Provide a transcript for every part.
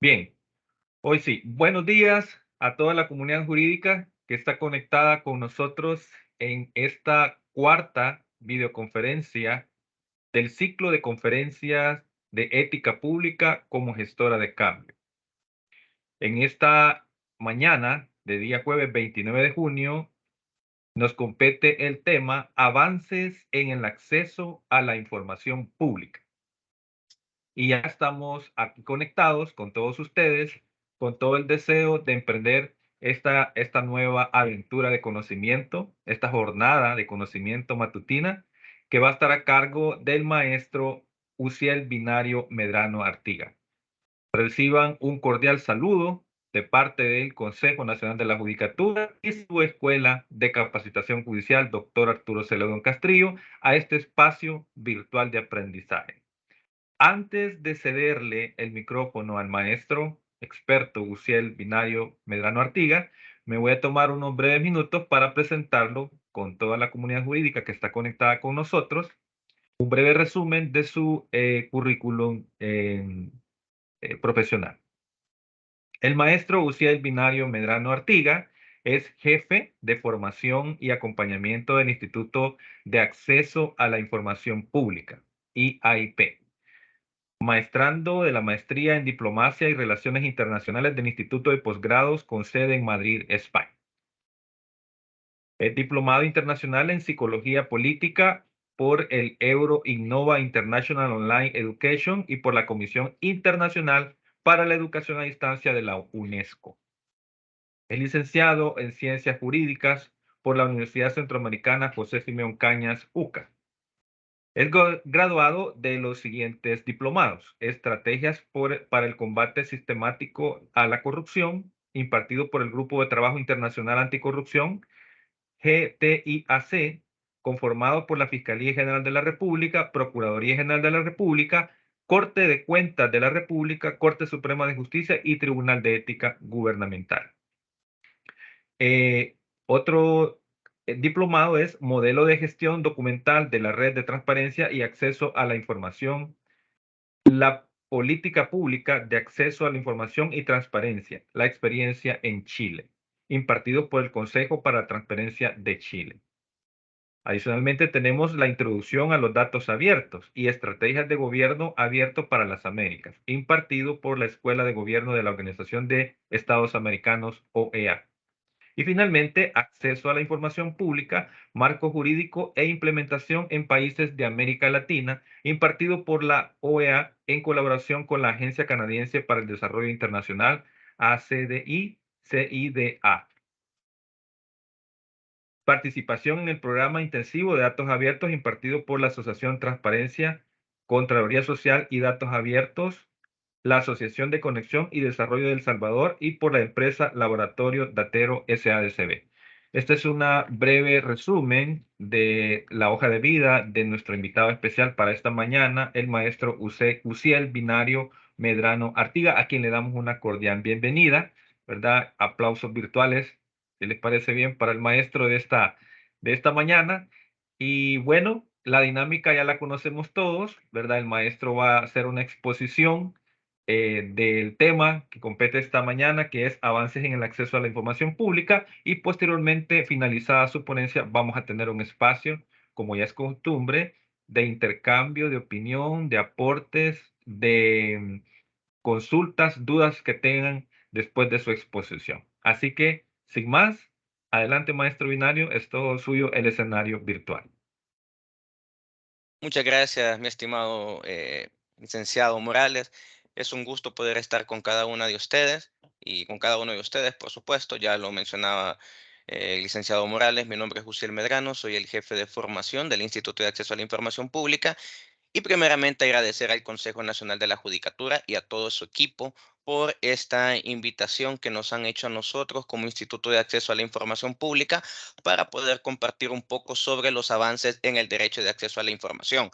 Bien, hoy sí. Buenos días a toda la comunidad jurídica que está conectada con nosotros en esta cuarta videoconferencia del ciclo de conferencias de ética pública como gestora de cambio. En esta mañana de día jueves 29 de junio nos compete el tema avances en el acceso a la información pública. Y ya estamos aquí conectados con todos ustedes, con todo el deseo de emprender esta nueva aventura de conocimiento, esta jornada de conocimiento matutina, que va a estar a cargo del maestro Uciel Binario Medrano Artiga. Reciban un cordial saludo de parte del Consejo Nacional de la Judicatura y su Escuela de Capacitación Judicial, doctor Arturo Celedón Castrillo, a este espacio virtual de aprendizaje. Antes de cederle el micrófono al maestro experto Uciel Binario Medrano Artiga, me voy a tomar unos breves minutos para presentarlo con toda la comunidad jurídica que está conectada con nosotros, un breve resumen de su currículum profesional. El maestro Uciel Binario Medrano Artiga es jefe de formación y acompañamiento del Instituto de Acceso a la Información Pública, IAIP, maestrando de la maestría en Diplomacia y Relaciones Internacionales del Instituto de Posgrados con sede en Madrid, España. Es diplomado internacional en Psicología Política por el Euro Innova International Online Education y por la Comisión Internacional para la Educación a Distancia de la UNESCO. Es licenciado en Ciencias Jurídicas por la Universidad Centroamericana José Simeón Cañas, UCA. Es graduado de los siguientes diplomados: Estrategias para el combate sistemático a la corrupción, impartido por el Grupo de Trabajo Internacional Anticorrupción, GTIAC, conformado por la Fiscalía General de la República, Procuraduría General de la República, Corte de Cuentas de la República, Corte Suprema de Justicia y Tribunal de Ética Gubernamental. Otro diplomado es Modelo de Gestión Documental de la Red de Transparencia y Acceso a la Información, la Política Pública de Acceso a la Información y Transparencia, la experiencia en Chile, impartido por el Consejo para la Transparencia de Chile. Adicionalmente, tenemos la Introducción a los Datos Abiertos y Estrategias de Gobierno Abierto para las Américas, impartido por la Escuela de Gobierno de la Organización de Estados Americanos, OEA. Y finalmente, acceso a la información pública, marco jurídico e implementación en países de América Latina, impartido por la OEA en colaboración con la Agencia Canadiense para el Desarrollo Internacional, ACDI-CIDA. Participación en el programa intensivo de datos abiertos impartido por la Asociación Transparencia, Contraloría Social y Datos Abiertos, la Asociación de Conexión y Desarrollo de El Salvador y por la empresa Laboratorio Datero SADCB. Este es un breve resumen de la hoja de vida de nuestro invitado especial para esta mañana, el maestro Uciel Binario Medrano Artiga, a quien le damos una cordial bienvenida, ¿verdad? Aplausos virtuales, si les parece bien, para el maestro de esta mañana. Y bueno, la dinámica ya la conocemos todos, ¿verdad? El maestro va a hacer una exposición del tema que compete esta mañana, que es avances en el acceso a la información pública, y posteriormente, finalizada su ponencia, vamos a tener un espacio, como ya es costumbre, de intercambio de opinión, de aportes, de consultas, dudas que tengan después de su exposición. Así que, sin más, adelante, maestro Binario, es todo suyo el escenario virtual. Muchas gracias, mi estimado licenciado Morales. Es un gusto poder estar con cada una de ustedes y con cada uno de ustedes, por supuesto. Ya lo mencionaba el licenciado Morales. Mi nombre es Jusiel Medrano, soy el jefe de formación del Instituto de Acceso a la Información Pública. Y primeramente agradecer al Consejo Nacional de la Judicatura y a todo su equipo por esta invitación que nos han hecho a nosotros como Instituto de Acceso a la Información Pública para poder compartir un poco sobre los avances en el derecho de acceso a la información.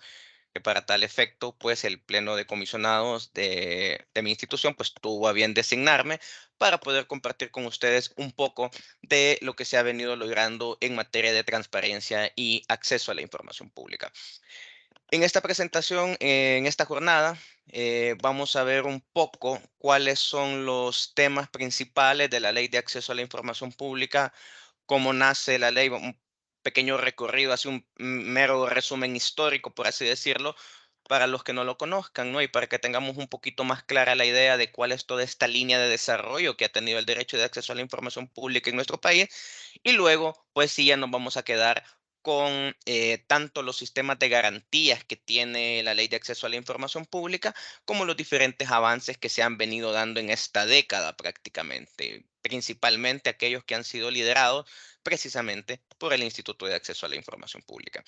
Que para tal efecto, pues el Pleno de Comisionados de mi institución, pues tuvo a bien designarme para poder compartir con ustedes un poco de lo que se ha venido logrando en materia de transparencia y acceso a la información pública. En esta presentación, en esta jornada, vamos a ver un poco cuáles son los temas principales de la Ley de Acceso a la Información Pública, cómo nace la ley, un pequeño recorrido, así un mero resumen histórico, por así decirlo, para los que no lo conozcan, ¿no? Y para que tengamos un poquito más clara la idea de cuál es toda esta línea de desarrollo que ha tenido el derecho de acceso a la información pública en nuestro país. Y luego, pues sí, ya nos vamos a quedar con tanto los sistemas de garantías que tiene la ley de acceso a la información pública, como los diferentes avances que se han venido dando en esta década prácticamente, principalmente aquellos que han sido liderados precisamente por el Instituto de Acceso a la Información Pública.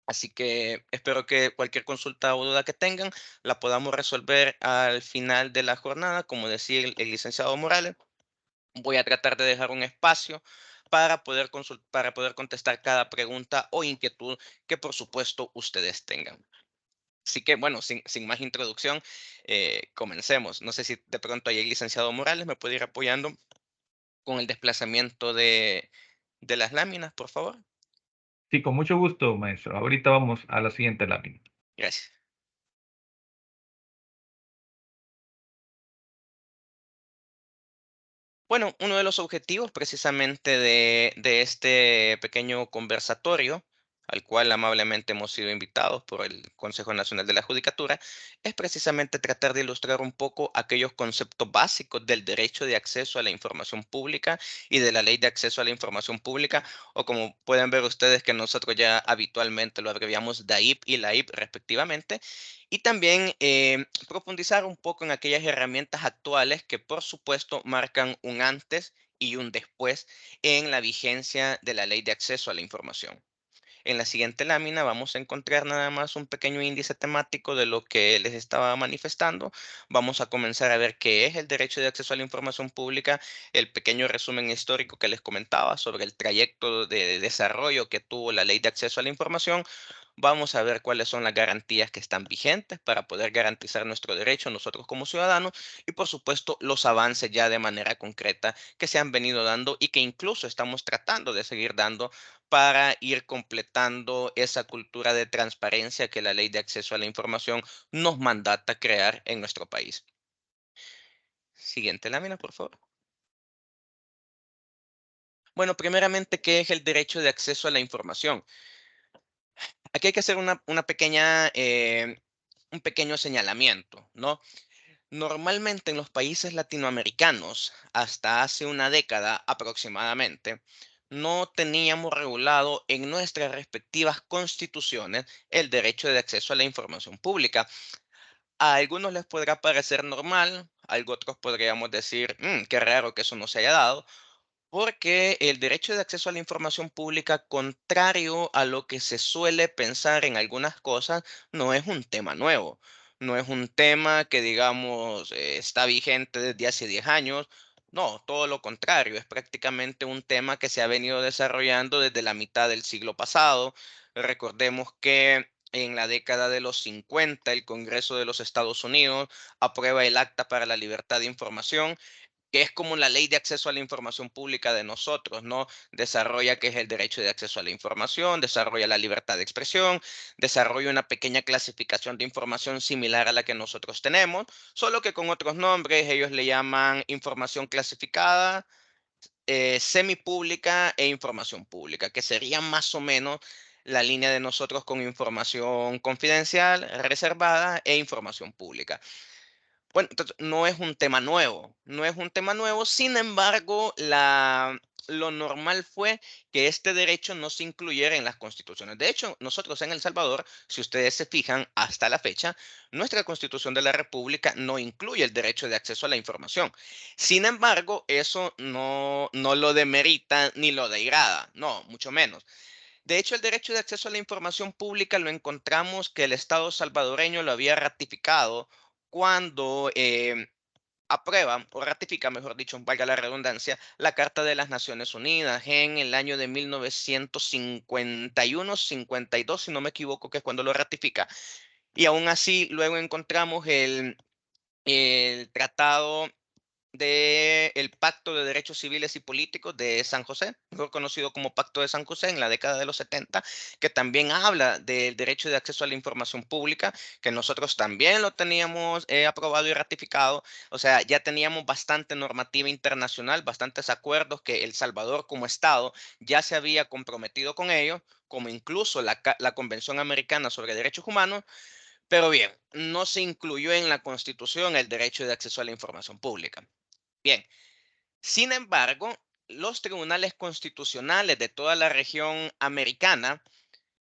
Así que espero que cualquier consulta o duda que tengan la podamos resolver al final de la jornada. Como decía el licenciado Morales, voy a tratar de dejar un espacio para poder para poder contestar cada pregunta o inquietud que por supuesto ustedes tengan. Así que bueno, sin más introducción, comencemos. No sé si de pronto ahí el licenciado Morales me puede ir apoyando con el desplazamiento de las láminas, por favor. Sí, con mucho gusto, maestro. Ahorita vamos a la siguiente lámina. Gracias. Bueno, uno de los objetivos precisamente de este pequeño conversatorio, al cual amablemente hemos sido invitados por el Consejo Nacional de la Judicatura, es precisamente tratar de ilustrar un poco aquellos conceptos básicos del derecho de acceso a la información pública y de la ley de acceso a la información pública, o como pueden ver ustedes que nosotros ya habitualmente lo abreviamos DAIP y LAIP respectivamente, y también profundizar un poco en aquellas herramientas actuales que por supuesto marcan un antes y un después en la vigencia de la ley de acceso a la información. En la siguiente lámina vamos a encontrar nada más un pequeño índice temático de lo que les estaba manifestando. Vamos a comenzar a ver qué es el derecho de acceso a la información pública, el pequeño resumen histórico que les comentaba sobre el trayecto de desarrollo que tuvo la ley de acceso a la información. Vamos a ver cuáles son las garantías que están vigentes para poder garantizar nuestro derecho nosotros como ciudadanos y por supuesto los avances ya de manera concreta que se han venido dando y que incluso estamos tratando de seguir dando para ir completando esa cultura de transparencia que la ley de acceso a la información nos mandata crear en nuestro país. Siguiente lámina, por favor. Bueno, primeramente, ¿qué es el derecho de acceso a la información? Aquí hay que hacer una pequeña, un pequeño señalamiento, ¿no? Normalmente en los países latinoamericanos, hasta hace una década aproximadamente, no teníamos regulado en nuestras respectivas constituciones el derecho de acceso a la información pública. A algunos les podrá parecer normal, a otros podríamos decir, "Mm, qué raro que eso no se haya dado", porque el derecho de acceso a la información pública, contrario a lo que se suele pensar en algunas cosas, no es un tema nuevo. No es un tema que, digamos, está vigente desde hace 10 años. No, todo lo contrario, es prácticamente un tema que se ha venido desarrollando desde la mitad del siglo pasado. Recordemos que en la década de los 50 el Congreso de los Estados Unidos aprueba el Acta para la Libertad de Información, que es como la ley de acceso a la información pública de nosotros, ¿no? Desarrolla que es el derecho de acceso a la información, desarrolla la libertad de expresión, desarrolla una pequeña clasificación de información similar a la que nosotros tenemos, solo que con otros nombres. Ellos le llaman información clasificada, semipública e información pública, que sería más o menos la línea de nosotros con información confidencial, reservada e información pública. Bueno, entonces no es un tema nuevo, no es un tema nuevo. Sin embargo, lo normal fue que este derecho no se incluyera en las constituciones. De hecho, nosotros en El Salvador, si ustedes se fijan hasta la fecha, nuestra constitución de la República no incluye el derecho de acceso a la información. Sin embargo, eso no lo demerita ni lo degrada, no, mucho menos. De hecho, el derecho de acceso a la información pública lo encontramos que el Estado salvadoreño lo había ratificado cuando aprueba o ratifica, mejor dicho, valga la redundancia, la Carta de las Naciones Unidas en el año de 1951, 52, si no me equivoco, que es cuando lo ratifica. Y aún así, luego encontramos el tratado. del Pacto de Derechos Civiles y Políticos de San José, mejor conocido como Pacto de San José, en la década de los 70, que también habla del derecho de acceso a la información pública, que nosotros también lo teníamos aprobado y ratificado. O sea, ya teníamos bastante normativa internacional, bastantes acuerdos que El Salvador como Estado ya se había comprometido con ellos, como incluso la Convención Americana sobre Derechos Humanos. Pero bien, no se incluyó en la Constitución el derecho de acceso a la información pública. Bien, sin embargo, los tribunales constitucionales de toda la región americana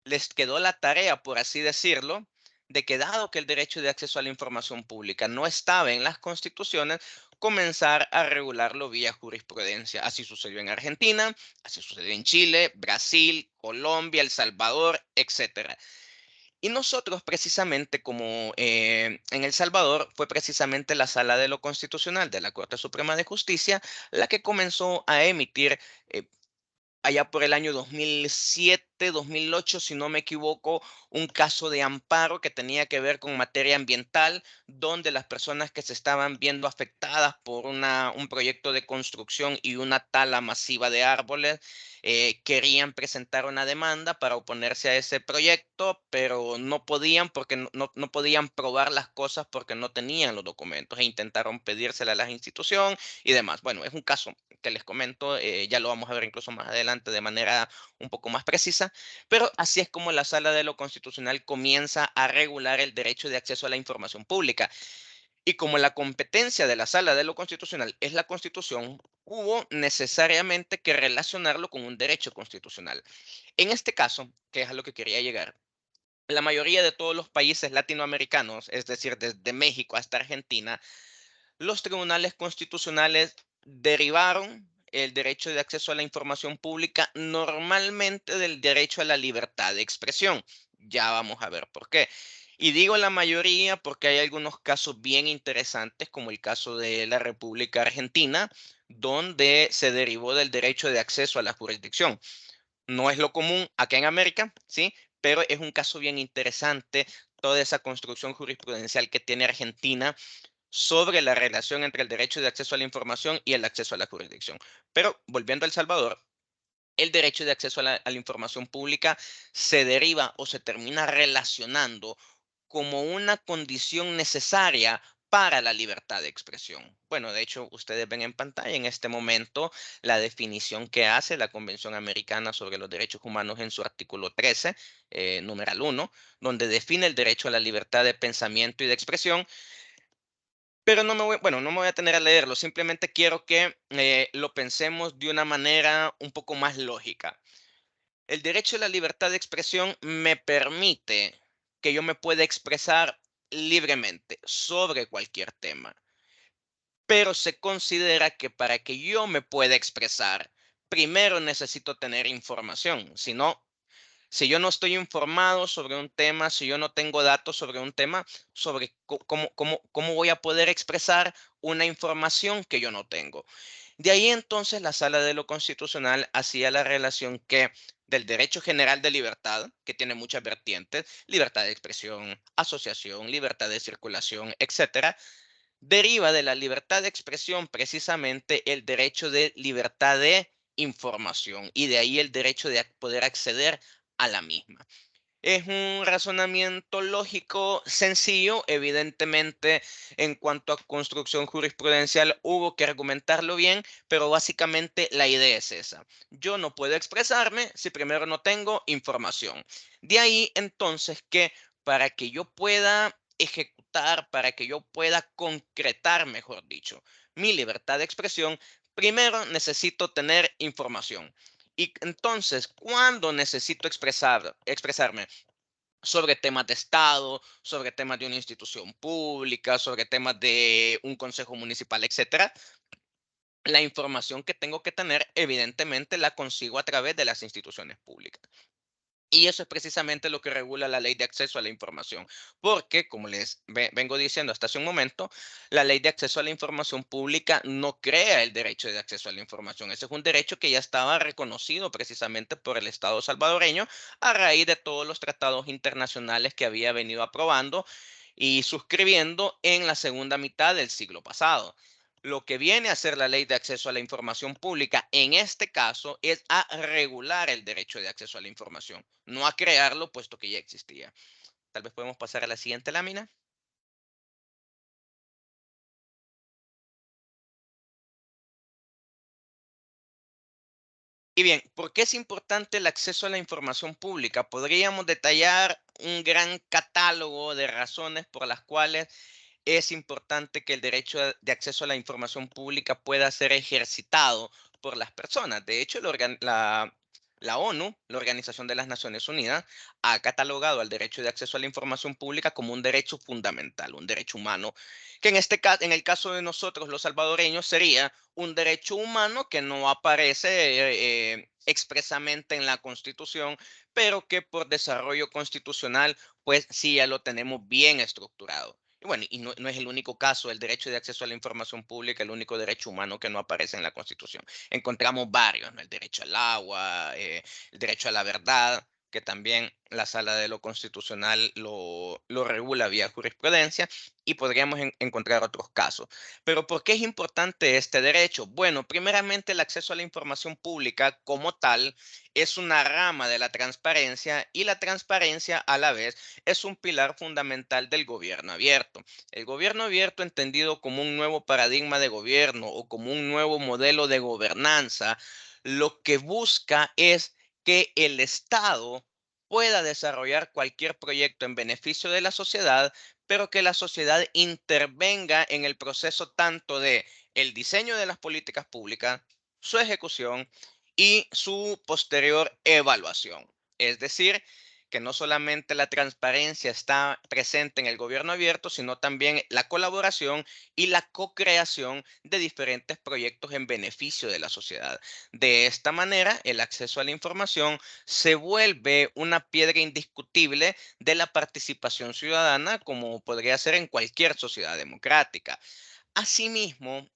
les quedó la tarea, por así decirlo, de que dado que el derecho de acceso a la información pública no estaba en las constituciones, comenzar a regularlo vía jurisprudencia. Así sucedió en Argentina, así sucedió en Chile, Brasil, Colombia, El Salvador, etcétera. Y nosotros precisamente como en El Salvador fue precisamente la Sala de lo Constitucional de la Corte Suprema de Justicia la que comenzó a emitir eh, allá por el año 2007, 2008, si no me equivoco, un caso de amparo que tenía que ver con materia ambiental, donde las personas que se estaban viendo afectadas por un proyecto de construcción y una tala masiva de árboles, querían presentar una demanda para oponerse a ese proyecto, pero no podían porque no podían probar las cosas porque no tenían los documentos e intentaron pedírsela a la institución y demás. Bueno, es un caso que les comento, ya lo vamos a ver incluso más adelante de manera un poco más precisa, pero así es como la Sala de lo Constitucional comienza a regular el derecho de acceso a la información pública. Y como la competencia de la Sala de lo Constitucional es la Constitución, hubo necesariamente que relacionarlo con un derecho constitucional. En este caso, que es a lo que quería llegar, la mayoría de todos los países latinoamericanos, es decir, desde México hasta Argentina, los tribunales constitucionales derivaron el derecho de acceso a la información pública normalmente del derecho a la libertad de expresión. Ya vamos a ver por qué. Y digo la mayoría porque hay algunos casos bien interesantes, como el caso de la República Argentina, donde se derivó del derecho de acceso a la jurisdicción. No es lo común acá en América, ¿sí? Pero es un caso bien interesante toda esa construcción jurisprudencial que tiene Argentina sobre la relación entre el derecho de acceso a la información y el acceso a la jurisdicción. Pero volviendo a El Salvador, el derecho de acceso a la información pública se deriva o se termina relacionando como una condición necesaria para la libertad de expresión. Bueno, de hecho, ustedes ven en pantalla en este momento la definición que hace la Convención Americana sobre los Derechos Humanos en su artículo 13, numeral 1, donde define el derecho a la libertad de pensamiento y de expresión, pero no me voy a tener a leerlo, simplemente quiero que lo pensemos de una manera un poco más lógica. El derecho a la libertad de expresión me permite que yo me pueda expresar libremente sobre cualquier tema, pero se considera que para que yo me pueda expresar, primero necesito tener información, si yo no estoy informado sobre un tema, si yo no tengo datos sobre un tema, sobre cómo voy a poder expresar una información que yo no tengo. De ahí entonces la Sala de lo Constitucional hacía la relación que del derecho general de libertad, que tiene muchas vertientes, libertad de expresión, asociación, libertad de circulación, etcétera, deriva de la libertad de expresión precisamente el derecho de libertad de información y de ahí el derecho de poder acceder a la misma. Es un razonamiento lógico sencillo, evidentemente en cuanto a construcción jurisprudencial hubo que argumentarlo bien, pero básicamente la idea es esa. Yo no puedo expresarme si primero no tengo información. De ahí entonces que para que yo pueda ejecutar, para que yo pueda concretar, mejor dicho, mi libertad de expresión, primero necesito tener información. Y entonces, cuando necesito expresarme sobre temas de Estado, sobre temas de una institución pública, sobre temas de un consejo municipal, etcétera, la información que tengo que tener, evidentemente, la consigo a través de las instituciones públicas. Y eso es precisamente lo que regula la ley de acceso a la información, porque, como les vengo diciendo hasta hace un momento, la ley de acceso a la información pública no crea el derecho de acceso a la información. Ese es un derecho que ya estaba reconocido precisamente por el Estado salvadoreño a raíz de todos los tratados internacionales que había venido aprobando y suscribiendo en la segunda mitad del siglo pasado. Lo que viene a ser la ley de acceso a la información pública, en este caso, es a regular el derecho de acceso a la información, no a crearlo, puesto que ya existía. Tal vez podemos pasar a la siguiente lámina. Y bien, ¿por qué es importante el acceso a la información pública? Podríamos detallar un gran catálogo de razones por las cuales es importante que el derecho de acceso a la información pública pueda ser ejercitado por las personas. De hecho, la ONU, la Organización de las Naciones Unidas, ha catalogado al derecho de acceso a la información pública como un derecho fundamental, un derecho humano, que en este caso, en el caso de nosotros los salvadoreños, sería un derecho humano que no aparece expresamente en la Constitución, pero que por desarrollo constitucional, pues sí ya lo tenemos bien estructurado. Y bueno, y no es el único caso, el derecho de acceso a la información pública, el único derecho humano que no aparece en la Constitución. Encontramos varios, ¿no? El derecho al agua, el derecho a la verdad, que también la Sala de lo Constitucional lo regula vía jurisprudencia, y podríamos encontrar otros casos. Pero ¿por qué es importante este derecho? Bueno, primeramente el acceso a la información pública como tal es una rama de la transparencia, y la transparencia a la vez es un pilar fundamental del gobierno abierto. El gobierno abierto, entendido como un nuevo paradigma de gobierno o como un nuevo modelo de gobernanza, lo que busca es que el Estado pueda desarrollar cualquier proyecto en beneficio de la sociedad, pero que la sociedad intervenga en el proceso tanto de el diseño de las políticas públicas, su ejecución y su posterior evaluación. Es decir, que no solamente la transparencia está presente en el gobierno abierto, sino también la colaboración y la co-creación de diferentes proyectos en beneficio de la sociedad. De esta manera, el acceso a la información se vuelve una piedra indiscutible de la participación ciudadana, como podría ser en cualquier sociedad democrática. Asimismo,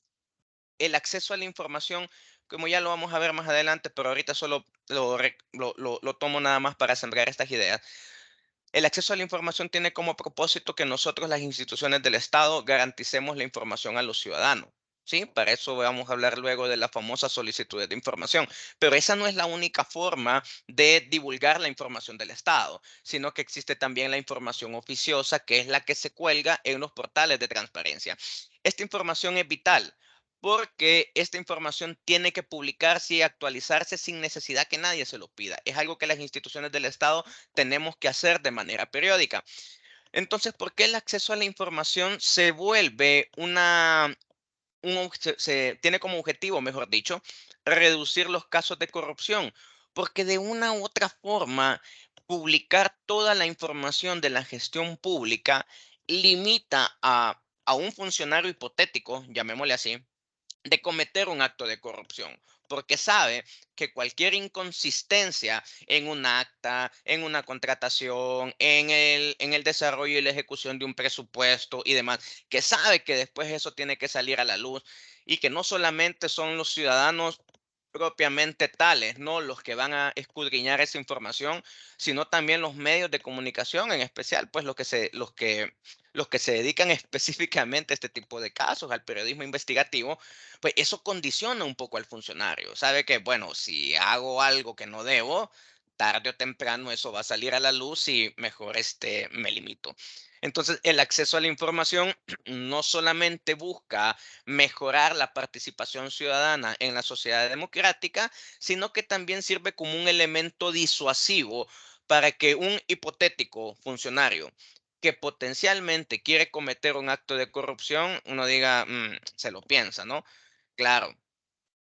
el acceso a la información, como ya lo vamos a ver más adelante, pero ahorita solo lo tomo nada más para sembrar estas ideas. El acceso a la información tiene como propósito que nosotros, las instituciones del Estado, garanticemos la información a los ciudadanos. Sí, para eso vamos a hablar luego de las famosas solicitudes de información. Pero esa no es la única forma de divulgar la información del Estado, sino que existe también la información oficiosa, que es la que se cuelga en los portales de transparencia. Esta información es vital, porque esta información tiene que publicarse y actualizarse sin necesidad que nadie se lo pida. Es algo que las instituciones del Estado tenemos que hacer de manera periódica. Entonces, ¿por qué el acceso a la información se vuelve tiene como objetivo, mejor dicho, reducir los casos de corrupción? Porque de una u otra forma, publicar toda la información de la gestión pública limita a un funcionario hipotético, llamémosle así, de cometer un acto de corrupción, porque sabe que cualquier inconsistencia en un acta, en una contratación, en el desarrollo y la ejecución de un presupuesto y demás, que sabe que después eso tiene que salir a la luz, y que no solamente son los ciudadanos propiamente tales, ¿no? Los que van a escudriñar esa información, sino también los medios de comunicación, en especial, pues los que se dedican específicamente a este tipo de casos, al periodismo investigativo. Pues eso condiciona un poco al funcionario. Sabe que, bueno, si hago algo que no debo, tarde o temprano eso va a salir a la luz, y mejor me limito. Entonces, el acceso a la información no solamente busca mejorar la participación ciudadana en la sociedad democrática, sino que también sirve como un elemento disuasivo para que un hipotético funcionario que potencialmente quiere cometer un acto de corrupción, uno diga: se lo piensa", ¿no? Claro,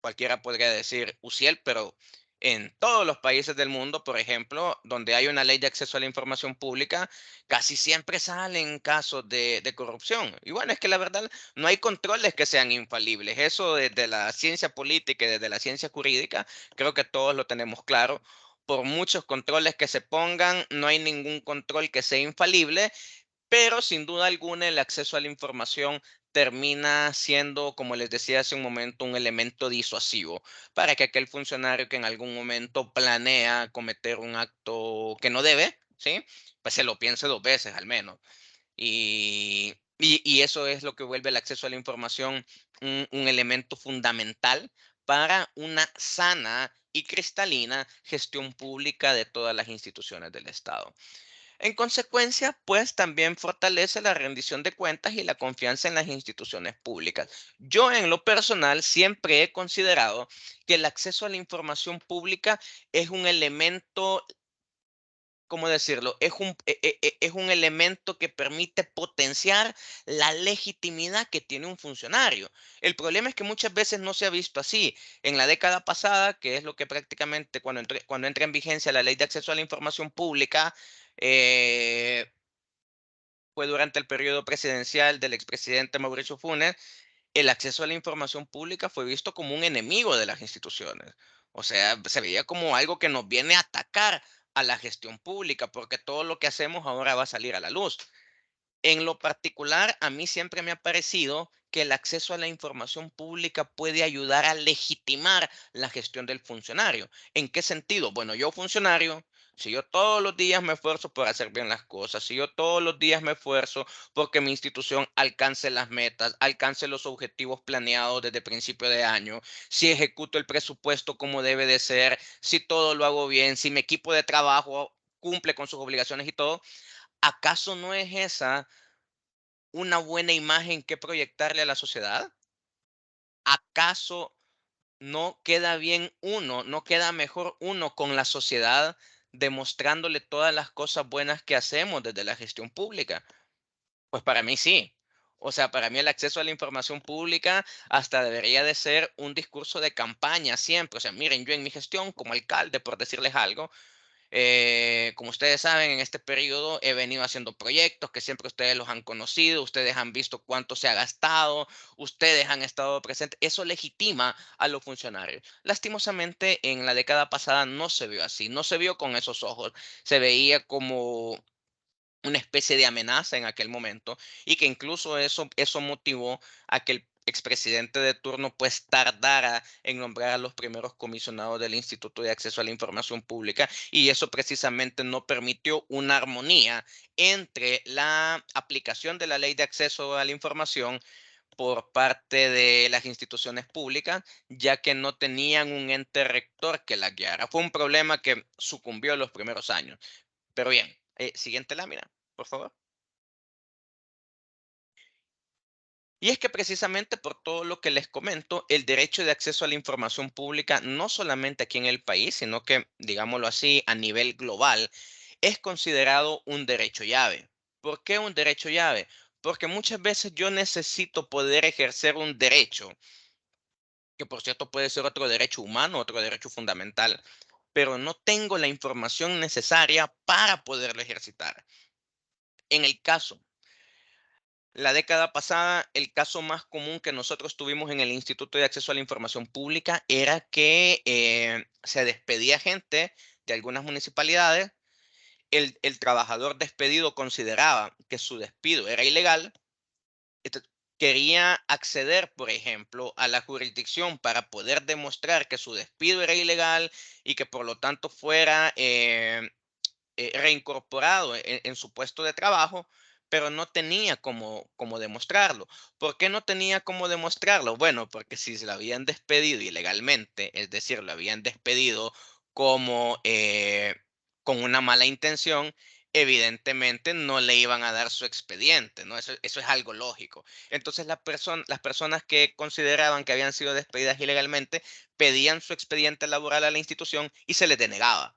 cualquiera podría decir Uciel, pero en todos los países del mundo, por ejemplo, donde hay una ley de acceso a la información pública, casi siempre salen casos de corrupción. Y bueno, es que la verdad no hay controles que sean infalibles. Eso desde la ciencia política y desde la ciencia jurídica, creo que todos lo tenemos claro. Por muchos controles que se pongan, no hay ningún control que sea infalible, pero sin duda alguna el acceso a la información termina siendo, como les decía hace un momento, un elemento disuasivo para que aquel funcionario que en algún momento planea cometer un acto que no debe, ¿sí? Pues se lo piense dos veces al menos. Y Y eso es lo que vuelve el acceso a la información un elemento fundamental para una sana y cristalina gestión pública de todas las instituciones del Estado. En consecuencia, pues también fortalece la rendición de cuentas y la confianza en las instituciones públicas. Yo en lo personal siempre he considerado que el acceso a la información pública es un elemento, ¿cómo decirlo? Es un elemento que permite potenciar la legitimidad que tiene un funcionario. El problema es que muchas veces no se ha visto así. En la década pasada, que es lo que prácticamente cuando entra en vigencia la ley de acceso a la información pública, eh, fue durante el periodo presidencial del expresidente Mauricio Funes, el acceso a la información pública fue visto como un enemigo de las instituciones. O sea, se veía como algo que nos viene a atacar a la gestión pública, porque todo lo que hacemos ahora va a salir a la luz. En lo particular, a mí siempre me ha parecido que el acceso a la información pública puede ayudar a legitimar la gestión del funcionario. ¿En qué sentido? Bueno, yo funcionario, si yo todos los días me esfuerzo por hacer bien las cosas, si yo todos los días me esfuerzo porque mi institución alcance las metas, alcance los objetivos planeados desde principio de año, si ejecuto el presupuesto como debe de ser, si todo lo hago bien, si mi equipo de trabajo cumple con sus obligaciones y todo, ¿acaso no es esa una buena imagen que proyectarle a la sociedad? ¿Acaso no queda bien uno, no queda mejor uno con la sociedad demostrándole todas las cosas buenas que hacemos desde la gestión pública? Pues para mí sí. O sea, para mí el acceso a la información pública hasta debería de ser un discurso de campaña siempre. O sea, miren, yo en mi gestión como alcalde, por decirles algo, como ustedes saben, en este periodo he venido haciendo proyectos que siempre ustedes los han conocido, ustedes han visto cuánto se ha gastado, ustedes han estado presentes. Eso legitima a los funcionarios. Lastimosamente, en la década pasada no se vio así, no se vio con esos ojos. Se veía como una especie de amenaza en aquel momento y que incluso eso motivó a que el expresidente de turno pues tardara en nombrar a los primeros comisionados del Instituto de Acceso a la Información Pública y eso precisamente no permitió una armonía entre la aplicación de la ley de acceso a la información por parte de las instituciones públicas, ya que no tenían un ente rector que la guiara. Fue un problema que sucumbió en los primeros años. Pero bien, siguiente lámina, por favor. Y es que precisamente por todo lo que les comento, el derecho de acceso a la información pública, no solamente aquí en el país, sino que, digámoslo así, a nivel global, es considerado un derecho llave. ¿Por qué un derecho llave? Porque muchas veces yo necesito poder ejercer un derecho, que por cierto puede ser otro derecho humano, otro derecho fundamental, pero no tengo la información necesaria para poderlo ejercitar. En el caso La década pasada, el caso más común que nosotros tuvimos en el Instituto de Acceso a la Información Pública era que se despedía gente de algunas municipalidades. El trabajador despedido consideraba que su despido era ilegal. ent- Quería acceder, por ejemplo, a la jurisdicción para poder demostrar que su despido era ilegal y que por lo tanto fuera reincorporado en su puesto de trabajo, pero no tenía cómo demostrarlo. ¿Por qué no tenía cómo demostrarlo? Bueno, porque si se lo habían despedido ilegalmente, es decir, lo habían despedido como con una mala intención, evidentemente no le iban a dar su expediente, ¿no? Eso es algo lógico. Entonces las personas que consideraban que habían sido despedidas ilegalmente pedían su expediente laboral a la institución y se les denegaba.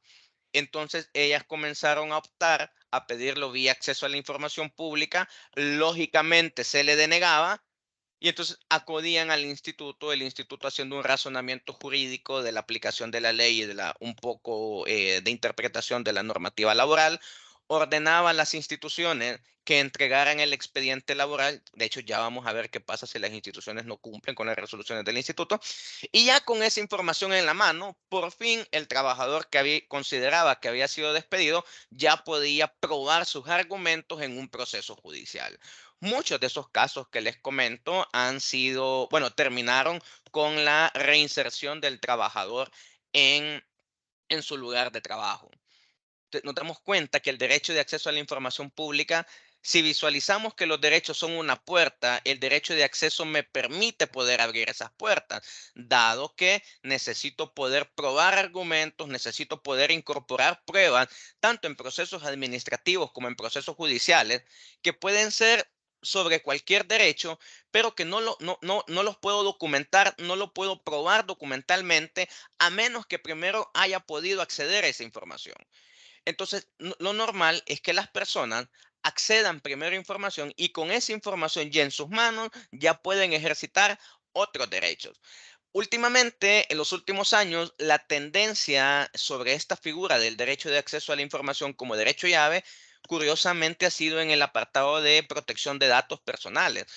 Entonces ellas comenzaron a optar a pedirlo vía acceso a la información pública. Lógicamente se le denegaba y entonces acudían al instituto, el instituto haciendo un razonamiento jurídico de la aplicación de la ley y de un poco de interpretación de la normativa laboral, ordenaba a las instituciones que entregaran el expediente laboral. De hecho, ya vamos a ver qué pasa si las instituciones no cumplen con las resoluciones del instituto. Y ya con esa información en la mano, por fin el trabajador que consideraba que había sido despedido ya podía probar sus argumentos en un proceso judicial. Muchos de esos casos que les comento han sido, bueno, terminaron con la reinserción del trabajador en, en su lugar de trabajo. Nos damos cuenta que el derecho de acceso a la información pública Si visualizamos que los derechos son una puerta, el derecho de acceso me permite poder abrir esas puertas, dado que necesito poder probar argumentos, necesito poder incorporar pruebas, tanto en procesos administrativos como en procesos judiciales, que pueden ser sobre cualquier derecho, pero que no los puedo documentar, no lo puedo probar documentalmente, a menos que primero haya podido acceder a esa información. Entonces, lo normal es que las personas accedan primero a información y con esa información ya en sus manos ya pueden ejercitar otros derechos. Últimamente, en los últimos años, la tendencia sobre esta figura del derecho de acceso a la información como derecho llave, curiosamente ha sido en el apartado de protección de datos personales.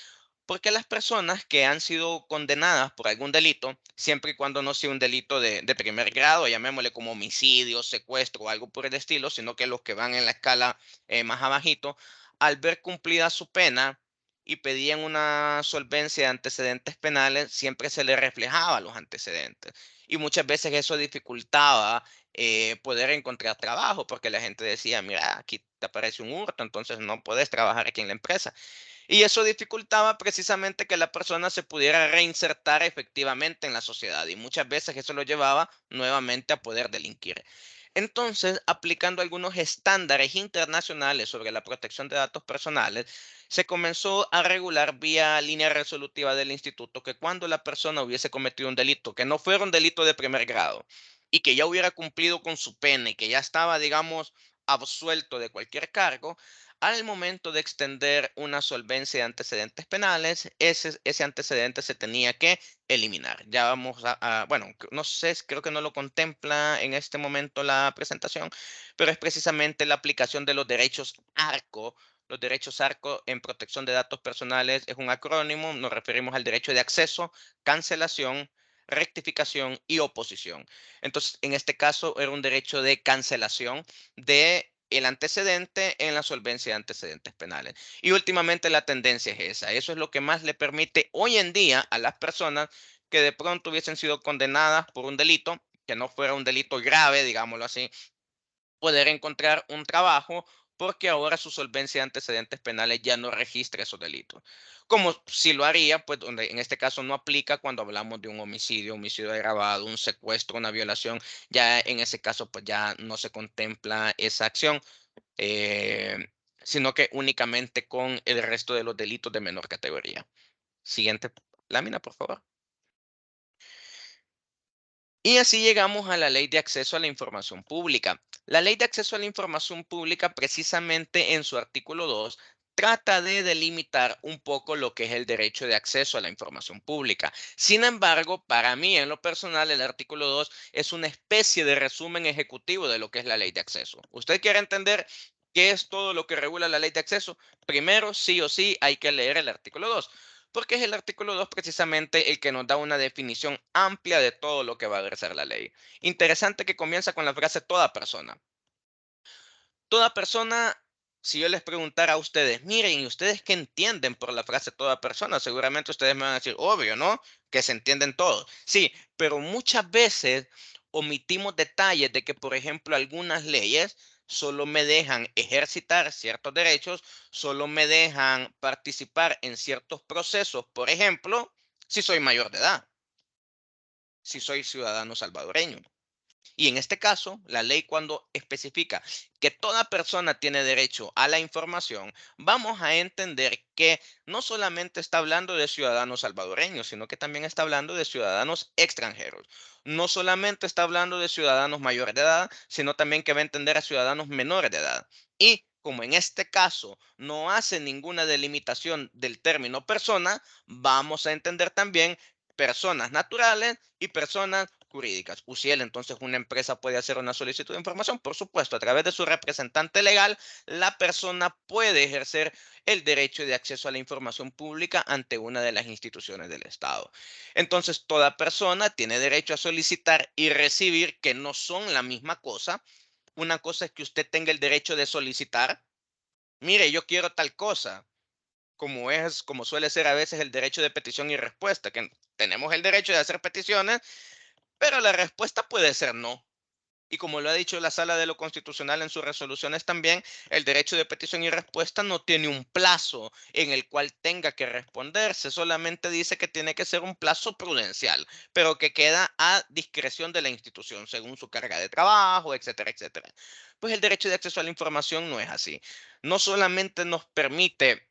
Porque las personas que han sido condenadas por algún delito, siempre y cuando no sea un delito de primer grado, llamémosle como homicidio, secuestro o algo por el estilo, sino que los que van en la escala más abajito, al ver cumplida su pena y pedían una solvencia de antecedentes penales, siempre se les reflejaba los antecedentes. Y muchas veces eso dificultaba poder encontrar trabajo, porque la gente decía, mira, aquí te aparece un hurto, entonces no puedes trabajar aquí en la empresa. Y eso dificultaba precisamente que la persona se pudiera reinsertar efectivamente en la sociedad y muchas veces eso lo llevaba nuevamente a poder delinquir. Entonces, aplicando algunos estándares internacionales sobre la protección de datos personales, se comenzó a regular vía línea resolutiva del instituto que cuando la persona hubiese cometido un delito que no fuera un delito de primer grado y que ya hubiera cumplido con su pena y que ya estaba, digamos, absuelto de cualquier cargo, al momento de extender una solvencia de antecedentes penales, ese antecedente se tenía que eliminar. Ya vamos bueno, no sé, creo que no lo contempla en este momento la presentación, pero es precisamente la aplicación de los derechos ARCO. Los derechos ARCO en protección de datos personales es un acrónimo, nos referimos al derecho de acceso, cancelación, rectificación y oposición. Entonces, en este caso era un derecho de cancelación de el antecedente en la solvencia de antecedentes penales. Y últimamente la tendencia es esa. Eso es lo que más le permite hoy en día a las personas que de pronto hubiesen sido condenadas por un delito, que no fuera un delito grave, digámoslo así, poder encontrar un trabajo porque ahora su solvencia de antecedentes penales ya no registra esos delitos. Como si lo haría, pues donde en este caso no aplica cuando hablamos de un homicidio agravado, un secuestro, una violación, ya en ese caso pues ya no se contempla esa acción, eh, sino que únicamente con el resto de los delitos de menor categoría. Siguiente lámina, por favor. Y así llegamos a la Ley de Acceso a la Información Pública. La Ley de Acceso a la Información Pública, precisamente en su artículo 2, trata de delimitar un poco lo que es el derecho de acceso a la información pública. Sin embargo, para mí, en lo personal, el artículo 2 es una especie de resumen ejecutivo de lo que es la Ley de Acceso. ¿Usted quiere entender qué es todo lo que regula la Ley de Acceso? Primero, sí o sí, hay que leer el artículo 2 porque es el artículo 2 precisamente el que nos da una definición amplia de todo lo que va a versar la ley. Interesante que comienza con la frase toda persona. Toda persona, si yo les preguntara a ustedes, miren, ¿y ustedes qué entienden por la frase toda persona? Seguramente ustedes me van a decir, obvio, ¿no? Que se entienden todos. Sí, pero muchas veces omitimos detalles de que, por ejemplo, algunas leyes solo me dejan ejercitar ciertos derechos, solo me dejan participar en ciertos procesos, por ejemplo, si soy mayor de edad, si soy ciudadano salvadoreño. Y en este caso, la ley cuando especifica que toda persona tiene derecho a la información, vamos a entender que no solamente está hablando de ciudadanos salvadoreños, sino que también está hablando de ciudadanos extranjeros. No solamente está hablando de ciudadanos mayores de edad, sino también que va a entender a ciudadanos menores de edad. Y como en este caso no hace ninguna delimitación del término persona, vamos a entender también personas naturales y personas jurídicas. UCIEL, entonces una empresa puede hacer una solicitud de información, por supuesto, a través de su representante legal, la persona puede ejercer el derecho de acceso a la información pública ante una de las instituciones del Estado. Entonces, toda persona tiene derecho a solicitar y recibir, que no son la misma cosa. Una cosa es que usted tenga el derecho de solicitar, mire, yo quiero tal cosa, como suele ser a veces el derecho de petición y respuesta, que tenemos el derecho de hacer peticiones, pero la respuesta puede ser no. Y como lo ha dicho la Sala de lo Constitucional en sus resoluciones también, el derecho de petición y respuesta no tiene un plazo en el cual tenga que responderse, solamente dice que tiene que ser un plazo prudencial, pero que queda a discreción de la institución según su carga de trabajo, etcétera, etcétera. Pues el derecho de acceso a la información no es así. No solamente nos permite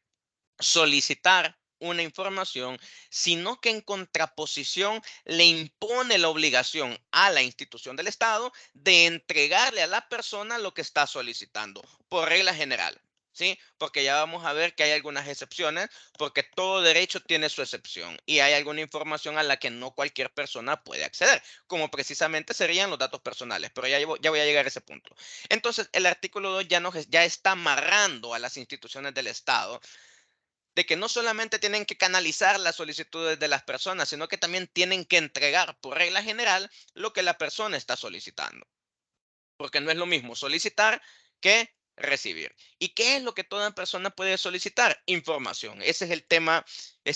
solicitar una información, sino que en contraposición le impone la obligación a la institución del Estado de entregarle a la persona lo que está solicitando, por regla general. ¿Sí? Porque ya vamos a ver que hay algunas excepciones, porque todo derecho tiene su excepción y hay alguna información a la que no cualquier persona puede acceder, como precisamente serían los datos personales, pero ya voy a llegar a ese punto. Entonces, el artículo 2 ya está amarrando a las instituciones del Estado de que no solamente tienen que canalizar las solicitudes de las personas, sino que también tienen que entregar por regla general lo que la persona está solicitando. Porque no es lo mismo solicitar que recibir. ¿Y qué es lo que toda persona puede solicitar? Información. Ese es el tema de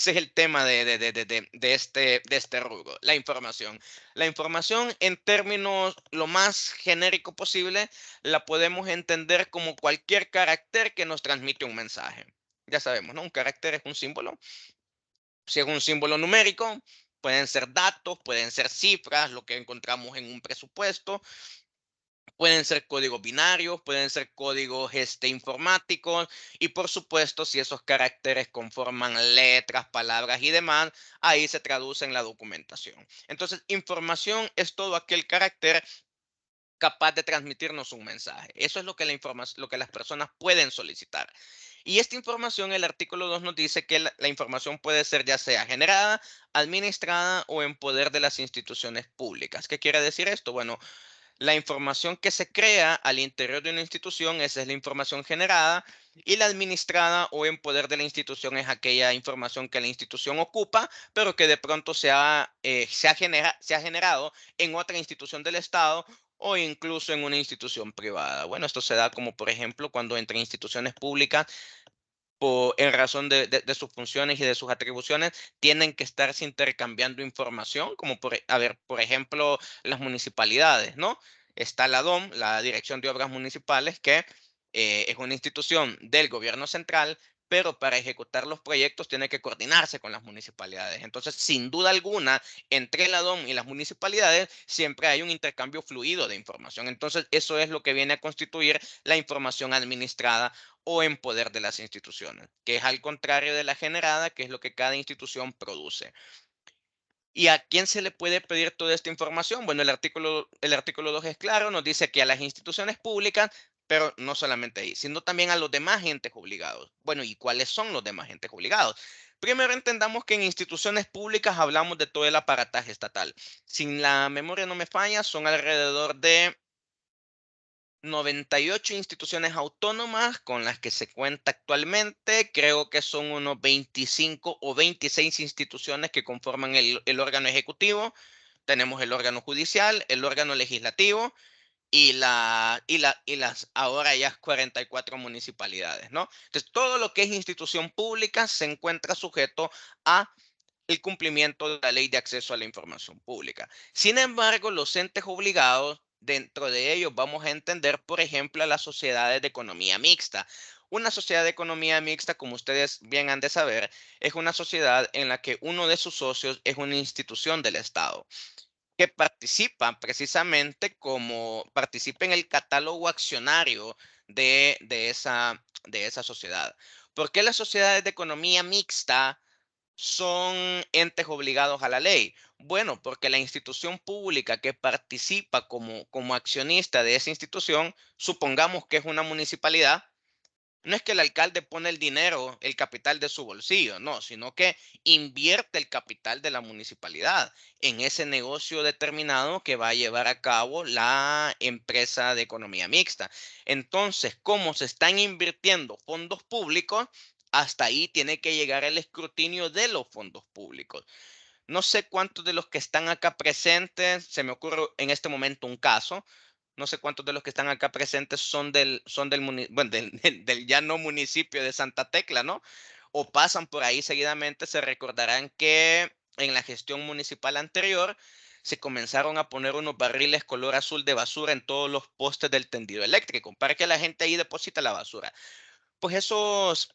este rubro, la información. La información en términos lo más genérico posible la podemos entender como cualquier carácter que nos transmite un mensaje. Ya sabemos, ¿no? Un carácter es un símbolo. Si es un símbolo numérico, pueden ser datos, pueden ser cifras, lo que encontramos en un presupuesto. Pueden ser códigos binarios, pueden ser códigos informáticos y por supuesto si esos caracteres conforman letras, palabras y demás, ahí se traduce en la documentación. Entonces, información es todo aquel carácter capaz de transmitirnos un mensaje. Eso es lo que, lo que las personas pueden solicitar. Y esta información, el artículo 2 nos dice que la información puede ser ya sea generada, administrada o en poder de las instituciones públicas. ¿Qué quiere decir esto? Bueno, la información que se crea al interior de una institución, esa es la información generada, y la administrada o en poder de la institución es aquella información que la institución ocupa, pero que de pronto se ha generado en otra institución del Estado o incluso en una institución privada. Bueno, esto se da como, por ejemplo, cuando entre instituciones públicas en razón de sus funciones y de sus atribuciones, tienen que estarse intercambiando información, como por ejemplo, las municipalidades, ¿no? Está la DOM, la Dirección de Obras Municipales, que es una institución del gobierno central, pero para ejecutar los proyectos tiene que coordinarse con las municipalidades. Entonces, sin duda alguna, entre la DOM y las municipalidades siempre hay un intercambio fluido de información. Entonces, eso es lo que viene a constituir la información administrada o en poder de las instituciones, que es al contrario de la generada, que es lo que cada institución produce. ¿Y a quién se le puede pedir toda esta información? Bueno, el artículo 2 es claro, nos dice que a las instituciones públicas, pero no solamente ahí, sino también a los demás entes obligados. Bueno, ¿y cuáles son los demás entes obligados? Primero entendamos que en instituciones públicas hablamos de todo el aparataje estatal. Sin la memoria no me falla, son alrededor de 98 instituciones autónomas con las que se cuenta actualmente. Creo que son unos 25 o 26 instituciones que conforman el órgano ejecutivo. Tenemos el órgano judicial, el órgano legislativo y las ahora ya 44 municipalidades, ¿no? Entonces, todo lo que es institución pública se encuentra sujeto a el cumplimiento de la ley de acceso a la información pública. Sin embargo, los entes obligados, dentro de ellos vamos a entender, por ejemplo, a las sociedades de economía mixta. Una sociedad de economía mixta, como ustedes bien han de saber, es una sociedad en la que uno de sus socios es una institución del Estado que participa precisamente como participa en el catálogo accionario de esa sociedad. ¿Por qué las sociedades de economía mixta son entes obligados a la ley? Bueno, porque la institución pública que participa como accionista de esa institución, supongamos que es una municipalidad, no es que el alcalde pone el dinero, el capital de su bolsillo, no, sino que invierte el capital de la municipalidad en ese negocio determinado que va a llevar a cabo la empresa de economía mixta. Entonces, como se están invirtiendo fondos públicos, hasta ahí tiene que llegar el escrutinio de los fondos públicos. No sé cuántos de los que están acá presentes, se me ocurre en este momento un caso, no sé cuántos de los que están acá presentes bueno, del ya no municipio de Santa Tecla, ¿no? O pasan por ahí seguidamente, se recordarán que en la gestión municipal anterior se comenzaron a poner unos barriles color azul de basura en todos los postes del tendido eléctrico para que la gente ahí deposita la basura. Pues esos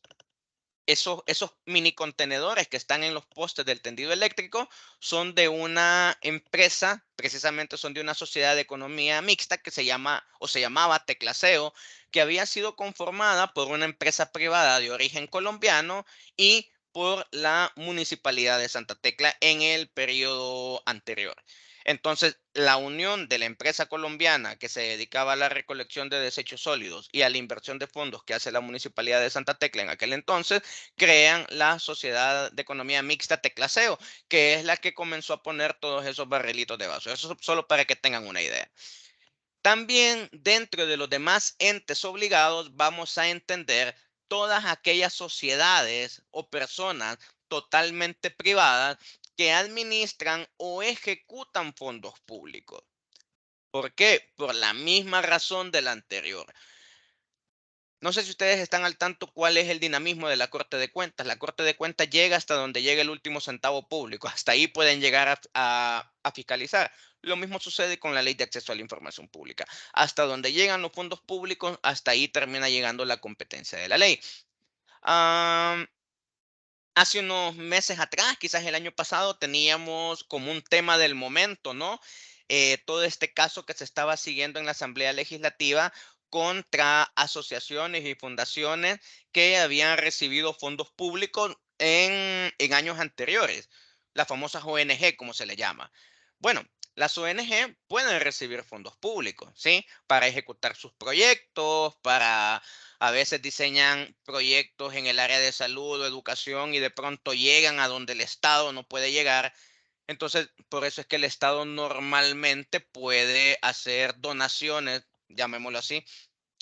mini contenedores que están en los postes del tendido eléctrico son de una empresa, precisamente son de una sociedad de economía mixta que se llama o se llamaba Teclaseo, que había sido conformada por una empresa privada de origen colombiano y por la municipalidad de Santa Tecla en el periodo anterior. Entonces, la unión de la empresa colombiana que se dedicaba a la recolección de desechos sólidos y a la inversión de fondos que hace la municipalidad de Santa Tecla en aquel entonces, crean la Sociedad de Economía Mixta Teclaseo, que es la que comenzó a poner todos esos barrilitos de basura. Eso solo para que tengan una idea. También dentro de los demás entes obligados vamos a entender todas aquellas sociedades o personas totalmente privadas que administran o ejecutan fondos públicos. ¿Por qué? Por la misma razón de la anterior. No sé si ustedes están al tanto cuál es el dinamismo de la Corte de Cuentas. La Corte de Cuentas llega hasta donde llega el último centavo público. Hasta ahí pueden llegar a fiscalizar. Lo mismo sucede con la Ley de Acceso a la Información Pública. Hasta donde llegan los fondos públicos, hasta ahí termina llegando la competencia de la ley. Am, Hace unos meses atrás, quizás el año pasado, teníamos como un tema del momento, ¿no? Todo este caso que se estaba siguiendo en la Asamblea Legislativa contra asociaciones y fundaciones que habían recibido fondos públicos en años anteriores, las famosas ONG, como se le llama. Bueno, las ONG pueden recibir fondos públicos, ¿sí? Para ejecutar sus proyectos, para a veces diseñan proyectos en el área de salud o educación y de pronto llegan a donde el Estado no puede llegar. Entonces, por eso es que el Estado normalmente puede hacer donaciones, llamémoslo así,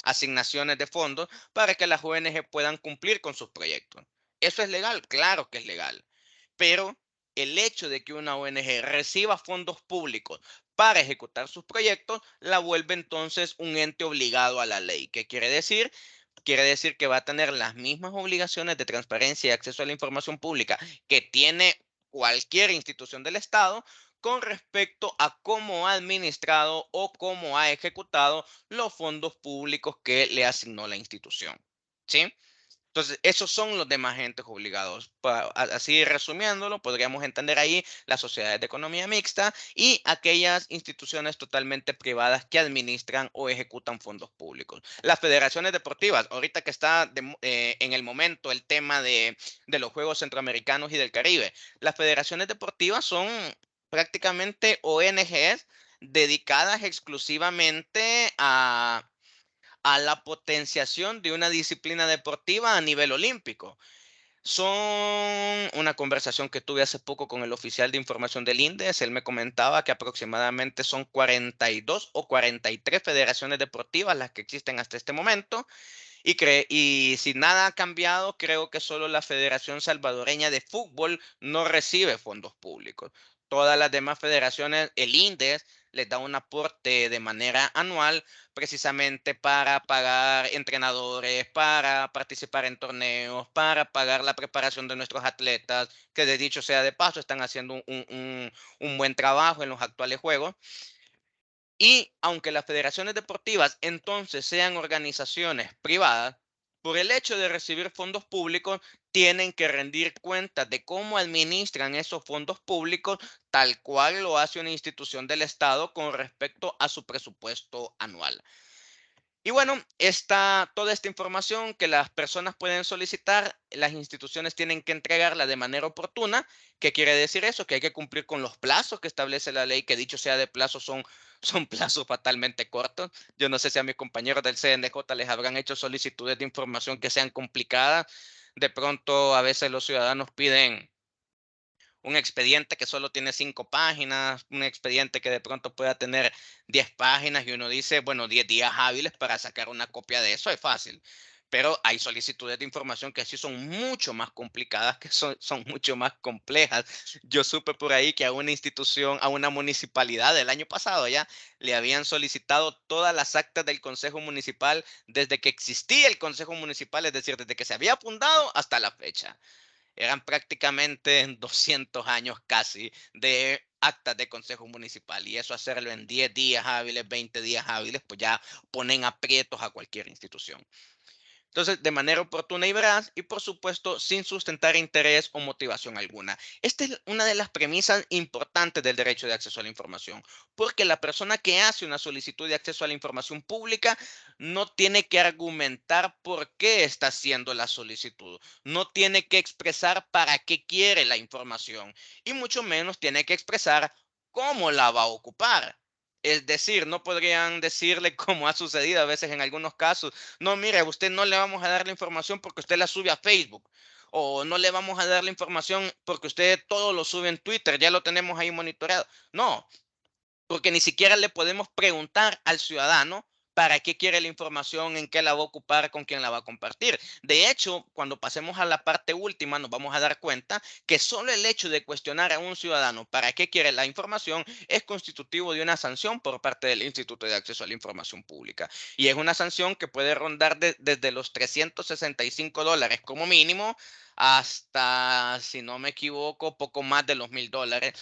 asignaciones de fondos para que las ONG puedan cumplir con sus proyectos. ¿Eso es legal? Claro que es legal. Pero el hecho de que una ONG reciba fondos públicos para ejecutar sus proyectos la vuelve entonces un ente obligado a la ley. ¿Qué quiere decir? Quiere decir que va a tener las mismas obligaciones de transparencia y acceso a la información pública que tiene cualquier institución del Estado con respecto a cómo ha administrado o cómo ha ejecutado los fondos públicos que le asignó la institución. ¿Sí? Entonces, esos son los demás entes obligados. Así resumiéndolo, podríamos entender ahí las sociedades de economía mixta y aquellas instituciones totalmente privadas que administran o ejecutan fondos públicos. Las federaciones deportivas, ahorita que está en el momento el tema de los Juegos Centroamericanos y del Caribe, las federaciones deportivas son prácticamente ONGs dedicadas exclusivamente a la potenciación de una disciplina deportiva a nivel olímpico. Son una conversación que tuve hace poco con el oficial de información del INDES. Él me comentaba que aproximadamente son 42 o 43 federaciones deportivas las que existen hasta este momento. Y si nada ha cambiado, creo que solo la Federación Salvadoreña de Fútbol no recibe fondos públicos. Todas las demás federaciones, el INDES, les da un aporte de manera anual precisamente para pagar entrenadores, para participar en torneos, para pagar la preparación de nuestros atletas, que de dicho sea de paso, están haciendo un buen trabajo en los actuales juegos. Y aunque las federaciones deportivas entonces sean organizaciones privadas, por el hecho de recibir fondos públicos, tienen que rendir cuentas de cómo administran esos fondos públicos, tal cual lo hace una institución del Estado con respecto a su presupuesto anual. Y bueno, toda esta información que las personas pueden solicitar, las instituciones tienen que entregarla de manera oportuna. ¿Qué quiere decir eso? Que hay que cumplir con los plazos que establece la ley, que dicho sea de plazo son plazos fatalmente cortos. Yo no sé si a mis compañeros del CNJ les habrán hecho solicitudes de información que sean complicadas. De pronto, a veces los ciudadanos piden un expediente que solo tiene 5 páginas, un expediente que de pronto pueda tener 10 páginas y uno dice, bueno, 10 días hábiles para sacar una copia de eso es fácil. Pero hay solicitudes de información que sí son mucho más complicadas, que son mucho más complejas. Yo supe por ahí que a una institución, a una municipalidad del año pasado ya, le habían solicitado todas las actas del Consejo Municipal desde que existía el Consejo Municipal, es decir, desde que se había fundado hasta la fecha. Eran prácticamente 200 años casi de actas de consejo municipal, y eso hacerlo en 10 días hábiles, 20 días hábiles, pues ya ponen aprietos a cualquier institución. Entonces, de manera oportuna y veraz, y por supuesto, sin sustentar interés o motivación alguna. Esta es una de las premisas importantes del derecho de acceso a la información, porque la persona que hace una solicitud de acceso a la información pública no tiene que argumentar por qué está haciendo la solicitud, no tiene que expresar para qué quiere la información, y mucho menos tiene que expresar cómo la va a ocupar. Es decir, no podrían decirle, como ha sucedido a veces en algunos casos: no, mire, a usted no le vamos a dar la información porque usted la sube a Facebook. O no le vamos a dar la información porque usted todo lo sube en Twitter, ya lo tenemos ahí monitoreado. No, porque ni siquiera le podemos preguntar al ciudadano para qué quiere la información, en qué la va a ocupar, con quién la va a compartir. De hecho, cuando pasemos a la parte última, nos vamos a dar cuenta que solo el hecho de cuestionar a un ciudadano para qué quiere la información es constitutivo de una sanción por parte del Instituto de Acceso a la Información Pública. Y es una sanción que puede rondar desde los $365 como mínimo hasta, si no me equivoco, poco más de los $1,000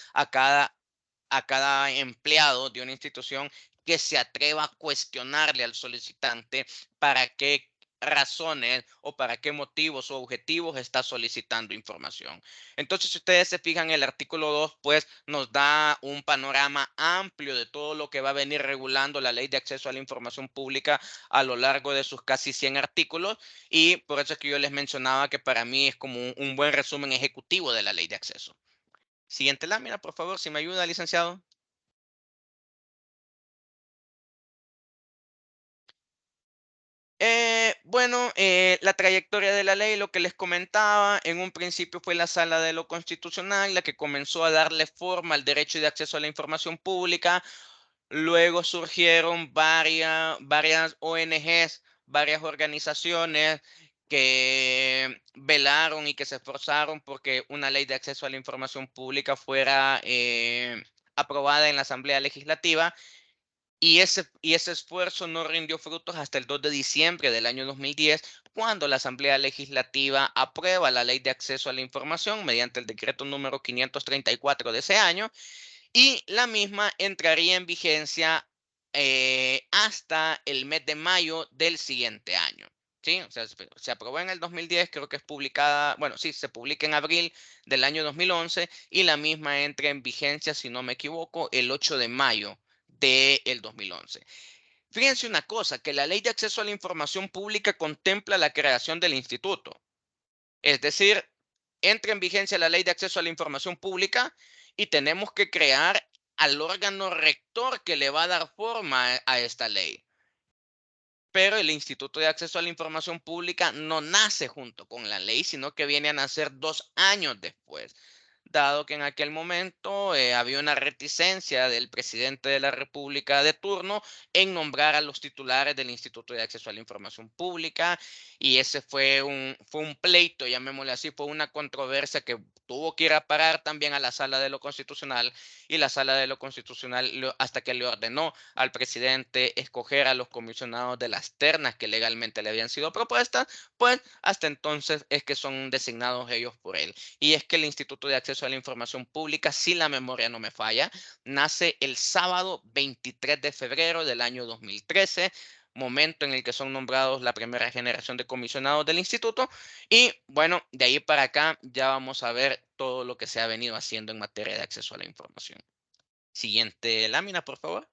a cada empleado de una institución que se atreva a cuestionarle al solicitante para qué razones o para qué motivos o objetivos está solicitando información. Entonces, si ustedes se fijan, el artículo 2 pues nos da un panorama amplio de todo lo que va a venir regulando la Ley de Acceso a la Información Pública a lo largo de sus casi 100 artículos, y por eso es que yo les mencionaba que para mí es como un buen resumen ejecutivo de la Ley de Acceso. Siguiente lámina, por favor, si me ayuda, licenciado. Bueno, la trayectoria de la ley, lo que les comentaba, en un principio fue la Sala de lo Constitucional la que comenzó a darle forma al derecho de acceso a la información pública. Luego surgieron varias ONGs, varias organizaciones que velaron y que se esforzaron porque una ley de acceso a la información pública fuera aprobada en la Asamblea Legislativa. Y ese esfuerzo no rindió frutos hasta el 2 de diciembre del año 2010, cuando la Asamblea Legislativa aprueba la Ley de Acceso a la Información mediante el decreto número 534 de ese año, y la misma entraría en vigencia hasta el mes de mayo del siguiente año. ¿Sí? O sea, se aprobó en el 2010, creo que es publicada, bueno, sí, se publica en abril del año 2011, y la misma entra en vigencia, si no me equivoco, el 8 de mayo del 2011. Fíjense una cosa, que la Ley de Acceso a la Información Pública contempla la creación del instituto. Es decir, entra en vigencia la Ley de Acceso a la Información Pública y tenemos que crear al órgano rector que le va a dar forma a esta ley. Pero el Instituto de Acceso a la Información Pública no nace junto con la ley, sino que viene a nacer 2 años después, dado que en aquel momento había una reticencia del presidente de la República de turno en nombrar a los titulares del Instituto de Acceso a la Información Pública, y ese fue un pleito, llamémosle así, fue una controversia que tuvo que ir a parar también a la Sala de lo Constitucional, y la Sala de lo Constitucional, hasta que le ordenó al presidente escoger a los comisionados de las ternas que legalmente le habían sido propuestas, pues hasta entonces es que son designados ellos por él. Y es que el Instituto de Acceso a la Información Pública, si la memoria no me falla, nace el sábado 23 de febrero del año 2013, momento en el que son nombrados la primera generación de comisionados del instituto. Y bueno, de ahí para acá ya vamos a ver todo lo que se ha venido haciendo en materia de acceso a la información. Siguiente lámina, por favor.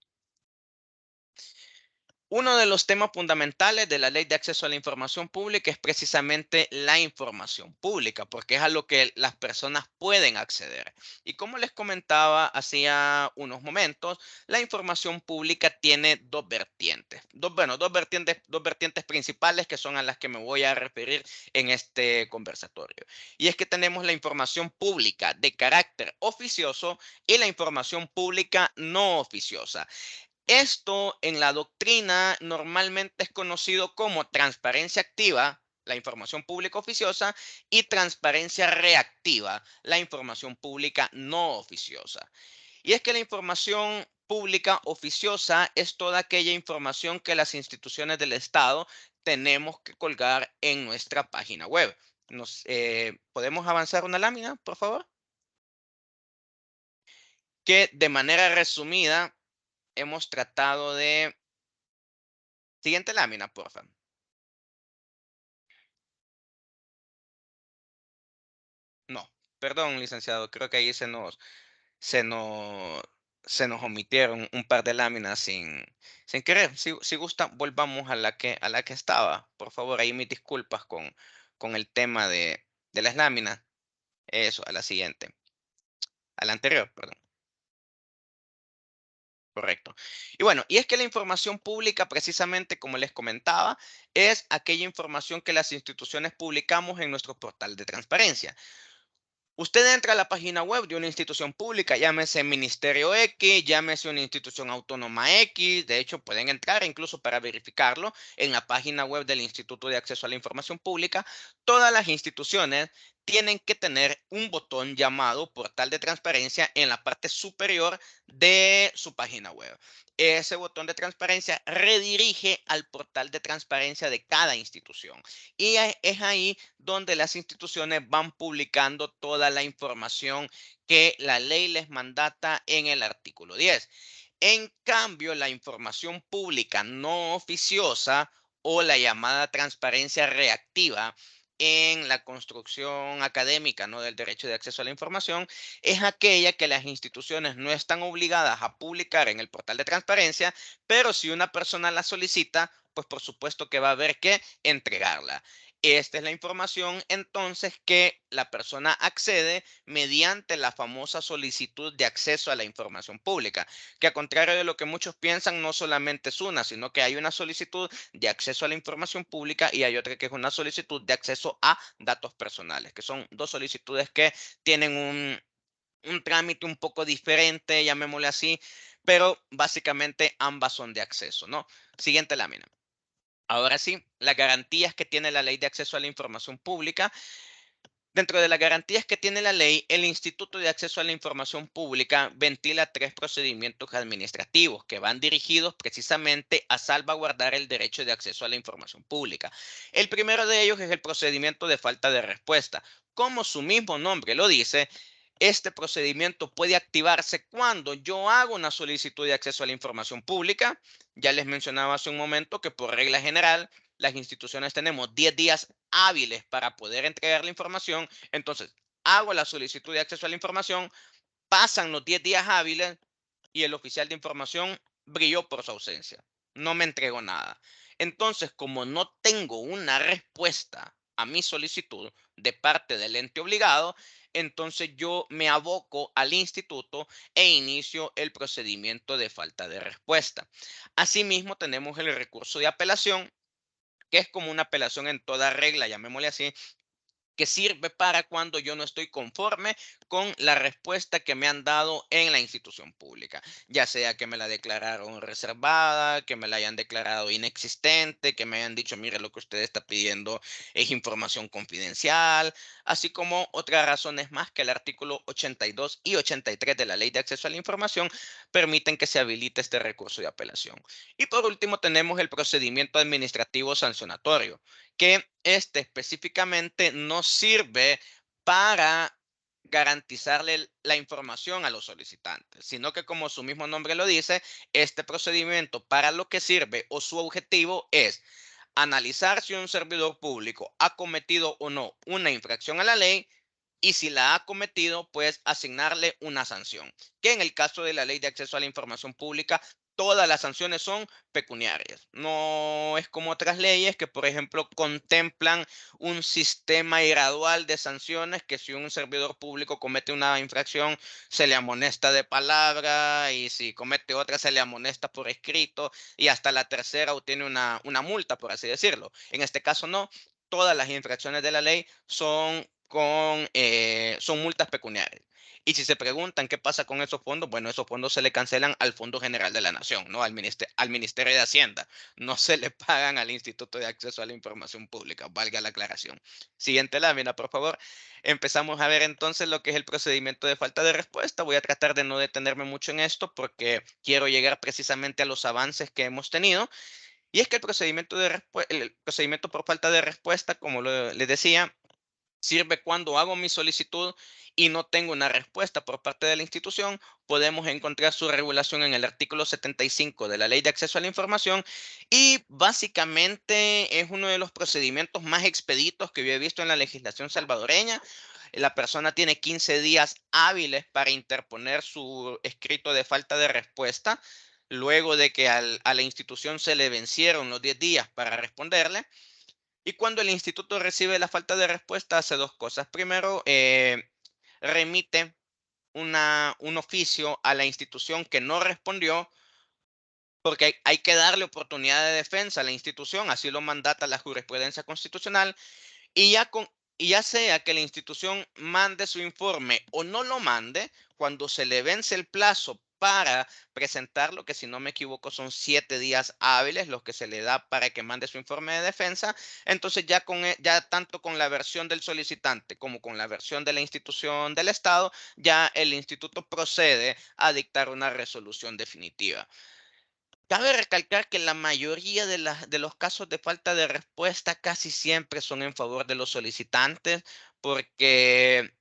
Uno de los temas fundamentales de la Ley de Acceso a la Información Pública es precisamente la información pública, porque es a lo que las personas pueden acceder. Y como les comentaba hacía unos momentos, la información pública tiene dos vertientes. Dos vertientes principales, que son a las que me voy a referir en este conversatorio. Y es que tenemos la información pública de carácter oficioso y la información pública no oficiosa. Esto en la doctrina normalmente es conocido como transparencia activa, la información pública oficiosa, y transparencia reactiva, la información pública no oficiosa. Y es que la información pública oficiosa es toda aquella información que las instituciones del Estado tenemos que colgar en nuestra página web. ¿Podemos avanzar una lámina, por favor? que de manera resumida hemos tratado de... Siguiente lámina, porfa. No, perdón, licenciado, creo que ahí se nos, se nos omitieron un par de láminas sin querer. Si gusta, volvamos a la que estaba. Por favor, ahí mis disculpas con el tema de las láminas. Eso, a la siguiente. A la anterior, perdón. Correcto. Y bueno, y es que la información pública, precisamente como les comentaba, es aquella información que las instituciones publicamos en nuestro portal de transparencia. Usted entra a la página web de una institución pública, llámese Ministerio X, llámese una institución autónoma X. De hecho, pueden entrar incluso para verificarlo en la página web del Instituto de Acceso a la Información Pública. Todas las instituciones tienen que tener un botón llamado Portal de Transparencia en la parte superior de su página web. Ese botón de transparencia redirige al portal de transparencia de cada institución. Y es ahí donde las instituciones van publicando toda la información que la ley les mandata en el artículo 10. En cambio, la información pública no oficiosa o la llamada transparencia reactiva en la construcción académica, ¿no?, del derecho de acceso a la información, es aquella que las instituciones no están obligadas a publicar en el portal de transparencia, pero si una persona la solicita, pues por supuesto que va a haber que entregarla. Esta es la información entonces que la persona accede mediante la famosa solicitud de acceso a la información pública, que a contrario de lo que muchos piensan, no solamente es una, sino que hay una solicitud de acceso a la información pública y hay otra que es una solicitud de acceso a datos personales, que son dos solicitudes que tienen un trámite un poco diferente, llamémosle así, pero básicamente ambas son de acceso, ¿no? Siguiente lámina. Ahora sí, las garantías que tiene la ley de acceso a la información pública. Dentro de las garantías que tiene la ley, el Instituto de Acceso a la Información Pública ventila tres procedimientos administrativos que van dirigidos precisamente a salvaguardar el derecho de acceso a la información pública. El primero de ellos es el procedimiento de falta de respuesta. Como su mismo nombre lo dice, este procedimiento puede activarse cuando yo hago una solicitud de acceso a la información pública. Ya les mencionaba hace un momento que por regla general las instituciones tenemos 10 días hábiles para poder entregar la información. Entonces, hago la solicitud de acceso a la información, pasan los 10 días hábiles y el oficial de información brilló por su ausencia. No me entregó nada. Entonces, como no tengo una respuesta a mi solicitud de parte del ente obligado, entonces yo me aboco al instituto e inicio el procedimiento de falta de respuesta. Asimismo, tenemos el recurso de apelación, que es como una apelación en toda regla, llamémosle así, que sirve para cuando yo no estoy conforme con la respuesta que me han dado en la institución pública, ya sea que me la declararon reservada, que me la hayan declarado inexistente, que me hayan dicho, mire, lo que usted está pidiendo es información confidencial, así como otras razones más que el artículo 82 y 83 de la Ley de Acceso a la Información permiten que se habilite este recurso de apelación. Y por último tenemos el procedimiento administrativo sancionatorio, que este específicamente no sirve para garantizarle la información a los solicitantes, sino que como su mismo nombre lo dice, este procedimiento para lo que sirve o su objetivo es analizar si un servidor público ha cometido o no una infracción a la ley y si la ha cometido, pues asignarle una sanción, que en el caso de la Ley de Acceso a la Información Pública, todas las sanciones son pecuniarias. No es como otras leyes que, por ejemplo, contemplan un sistema gradual de sanciones que si un servidor público comete una infracción, se le amonesta de palabra y si comete otra, se le amonesta por escrito y hasta la tercera obtiene una multa, por así decirlo. En este caso no, todas las infracciones de la ley son multas pecuniarias. Y si se preguntan qué pasa con esos fondos, bueno, esos fondos se le cancelan al Fondo General de la Nación, ¿no? Al Ministerio de Hacienda. No se le pagan al Instituto de Acceso a la Información Pública, valga la aclaración. Siguiente lámina, por favor. Empezamos a ver entonces lo que es el procedimiento de falta de respuesta. Voy a tratar de no detenerme mucho en esto porque quiero llegar precisamente a los avances que hemos tenido. Y es que el procedimiento por falta de respuesta, como les decía, Sirve cuando hago mi solicitud y no tengo una respuesta por parte de la institución. Podemos encontrar su regulación en el artículo 75 de la Ley de Acceso a la Información y básicamente es uno de los procedimientos más expeditos que yo he visto en la legislación salvadoreña. La persona tiene 15 días hábiles para interponer su escrito de falta de respuesta, luego de que a la institución se le vencieron los 10 días para responderle. Y cuando el instituto recibe la falta de respuesta, hace dos cosas. Primero, remite un oficio a la institución que no respondió, porque hay que darle oportunidad de defensa a la institución, así lo mandata la jurisprudencia constitucional. Y ya sea que la institución mande su informe o no lo mande, cuando se le vence el plazo para presentarlo, que si no me equivoco son 7 días hábiles los que se le da para que mande su informe de defensa, entonces ya tanto con la versión del solicitante como con la versión de la institución del Estado, ya el instituto procede a dictar una resolución definitiva. Cabe recalcar que la mayoría de los casos de falta de respuesta casi siempre son en favor de los solicitantes, porque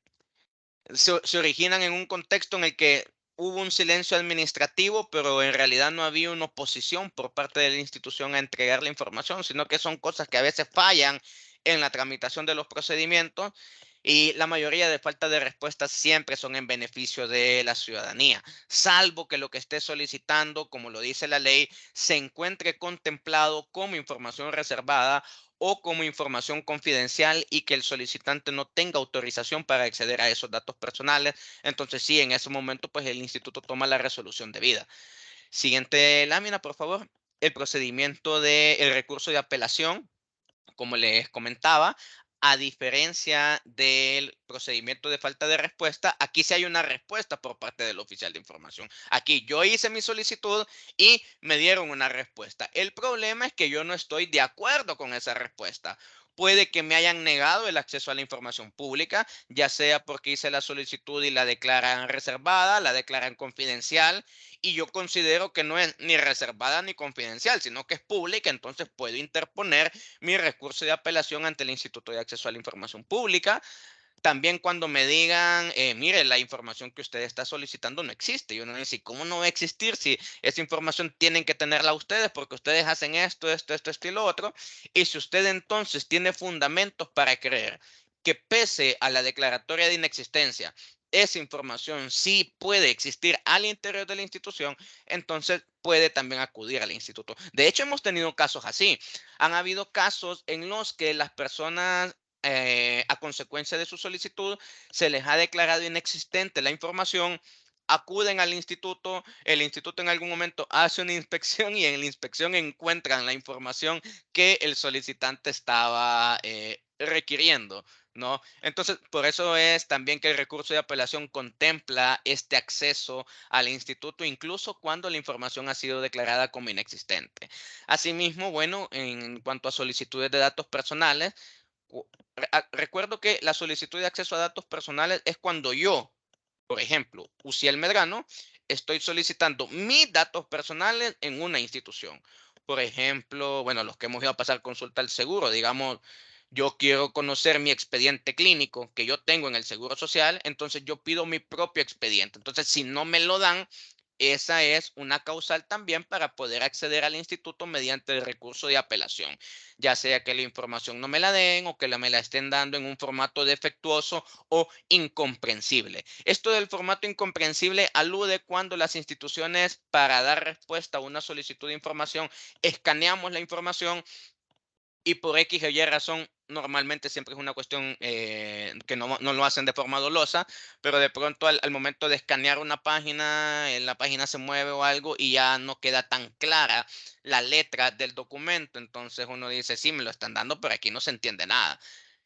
se originan en un contexto en el que hubo un silencio administrativo, pero en realidad no había una oposición por parte de la institución a entregar la información, sino que son cosas que a veces fallan en la tramitación de los procedimientos, y la mayoría de falta de respuestas siempre son en beneficio de la ciudadanía, salvo que lo que esté solicitando, como lo dice la ley, se encuentre contemplado como información reservada o como información confidencial y que el solicitante no tenga autorización para acceder a esos datos personales. Entonces sí, en ese momento pues el instituto toma la resolución debida. Siguiente lámina, por favor. El procedimiento del recurso de apelación, como les comentaba, a diferencia del procedimiento de falta de respuesta, aquí sí hay una respuesta por parte del oficial de información. Aquí yo hice mi solicitud y me dieron una respuesta. El problema es que yo no estoy de acuerdo con esa respuesta. Puede que me hayan negado el acceso a la información pública, ya sea porque hice la solicitud y la declaran reservada, la declaran confidencial, y yo considero que no es ni reservada ni confidencial, sino que es pública, entonces puedo interponer mi recurso de apelación ante el Instituto de Acceso a la Información Pública. También cuando me digan, mire, la información que usted está solicitando no existe. Yo no sé cómo no va a existir si esa información tienen que tenerla ustedes porque ustedes hacen esto y lo otro. Y si usted entonces tiene fundamentos para creer que pese a la declaratoria de inexistencia, esa información sí puede existir al interior de la institución, entonces puede también acudir al instituto. De hecho, hemos tenido casos así. Han habido casos en los que las personas, a consecuencia de su solicitud, se les ha declarado inexistente la información, acuden al instituto, el instituto en algún momento hace una inspección y en la inspección encuentran la información que el solicitante estaba requiriendo, ¿no? Entonces, por eso es también que el recurso de apelación contempla este acceso al instituto, incluso cuando la información ha sido declarada como inexistente. Asimismo, bueno, en cuanto a solicitudes de datos personales, recuerdo que la solicitud de acceso a datos personales es cuando yo, por ejemplo, Uciel Medrano, estoy solicitando mis datos personales en una institución. Por ejemplo, bueno, los que hemos ido a pasar consulta al seguro, digamos, yo quiero conocer mi expediente clínico que yo tengo en el Seguro Social, entonces yo pido mi propio expediente. Entonces, si no me lo dan, esa es una causal también para poder acceder al instituto mediante el recurso de apelación, ya sea que la información no me la den o que me la estén dando en un formato defectuoso o incomprensible. Esto del formato incomprensible alude cuando las instituciones, para dar respuesta a una solicitud de información, escaneamos la información y por X o Y razón, normalmente siempre es una cuestión que no lo hacen de forma dolosa, pero de pronto al momento de escanear una página, la página se mueve o algo y ya no queda tan clara la letra del documento. Entonces uno dice, sí, me lo están dando, pero aquí no se entiende nada.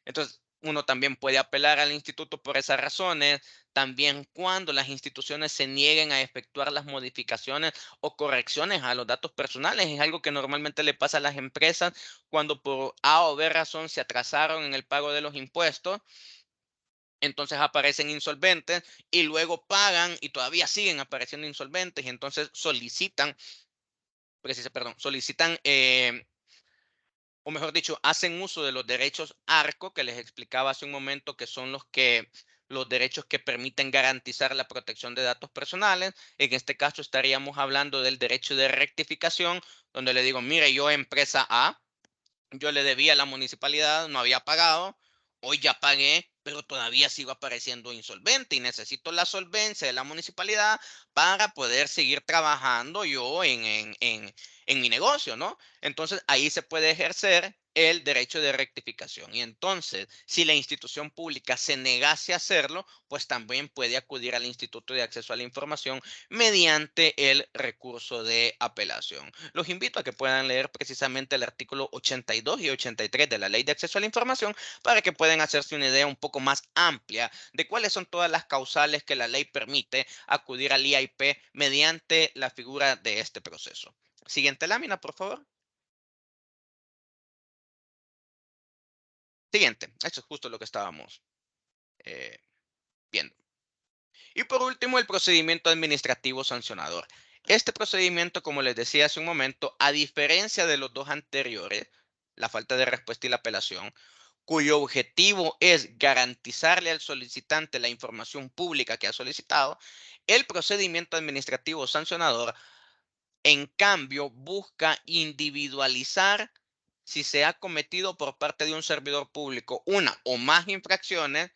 Entonces, uno también puede apelar al instituto por esas razones. También cuando las instituciones se nieguen a efectuar las modificaciones o correcciones a los datos personales. Es algo que normalmente le pasa a las empresas cuando por A o B razón se atrasaron en el pago de los impuestos. Entonces aparecen insolventes y luego pagan y todavía siguen apareciendo insolventes y entonces solicitan o mejor dicho, hacen uso de los derechos ARCO que les explicaba hace un momento, que son los derechos que permiten garantizar la protección de datos personales. En este caso estaríamos hablando del derecho de rectificación, donde le digo, mire, yo empresa A, yo le debía a la municipalidad, no había pagado, hoy ya pagué, pero todavía sigo apareciendo insolvente y necesito la solvencia de la municipalidad para poder seguir trabajando yo en mi negocio, ¿no? Entonces ahí se puede ejercer el derecho de rectificación. Y entonces, si la institución pública se negase a hacerlo, pues también puede acudir al Instituto de Acceso a la Información mediante el recurso de apelación. Los invito a que puedan leer precisamente el artículo 82 y 83 de la Ley de Acceso a la Información para que puedan hacerse una idea un poco más amplia de cuáles son todas las causales que la ley permite acudir al IAIP mediante la figura de este proceso. Siguiente lámina, por favor. Siguiente. Esto es justo lo que estábamos eh, viendo. Y por último, el procedimiento administrativo sancionador. Este procedimiento, como les decía hace un momento, a diferencia de los dos anteriores, la falta de respuesta y la apelación, cuyo objetivo es garantizarle al solicitante la información pública que ha solicitado, el procedimiento administrativo sancionador, en cambio, busca individualizar si se ha cometido por parte de un servidor público una o más infracciones,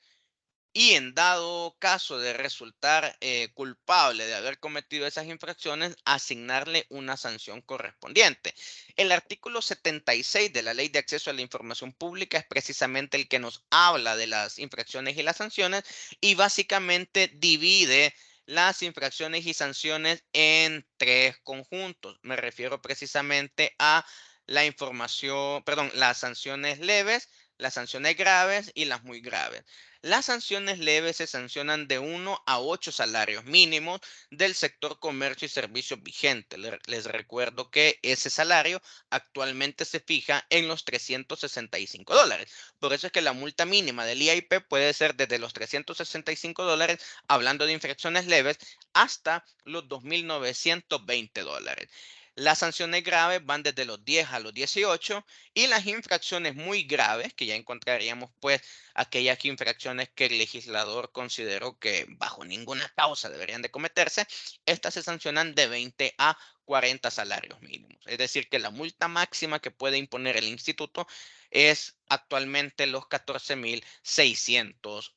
y en dado caso de resultar culpable de haber cometido esas infracciones, asignarle una sanción correspondiente. El artículo 76 de la Ley de Acceso a la Información Pública es precisamente el que nos habla de las infracciones y las sanciones, y básicamente divide las infracciones y sanciones en tres conjuntos. Me refiero precisamente a la información, perdón, las sanciones leves, las sanciones graves y las muy graves. Las sanciones leves se sancionan de 1 a 8 salarios mínimos del sector comercio y servicios vigente. Les recuerdo que ese salario actualmente se fija en los $365. Por eso es que la multa mínima del IAIP puede ser desde los $365, hablando de infracciones leves, hasta los $2.920. Las sanciones graves van desde los 10 a los 18, y las infracciones muy graves, que ya encontraríamos pues aquellas infracciones que el legislador consideró que bajo ninguna causa deberían de cometerse, estas se sancionan de 20 a 40 salarios mínimos. Es decir, que la multa máxima que puede imponer el instituto es actualmente los $14,600.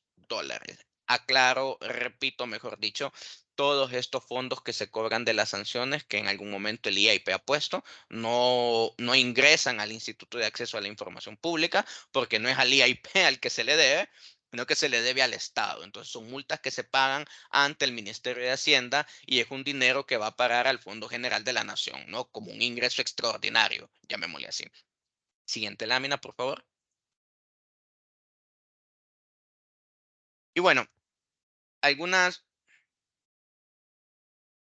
Aclaro, repito, mejor dicho, todos estos fondos que se cobran de las sanciones que en algún momento el IAIP ha puesto no ingresan al Instituto de Acceso a la Información Pública, porque no es al IAIP al que se le debe, sino que se le debe al Estado. Entonces son multas que se pagan ante el Ministerio de Hacienda, y es un dinero que va a parar al Fondo General de la Nación, ¿no? Como un ingreso extraordinario, llamémosle así. Siguiente lámina, por favor. Y bueno, algunas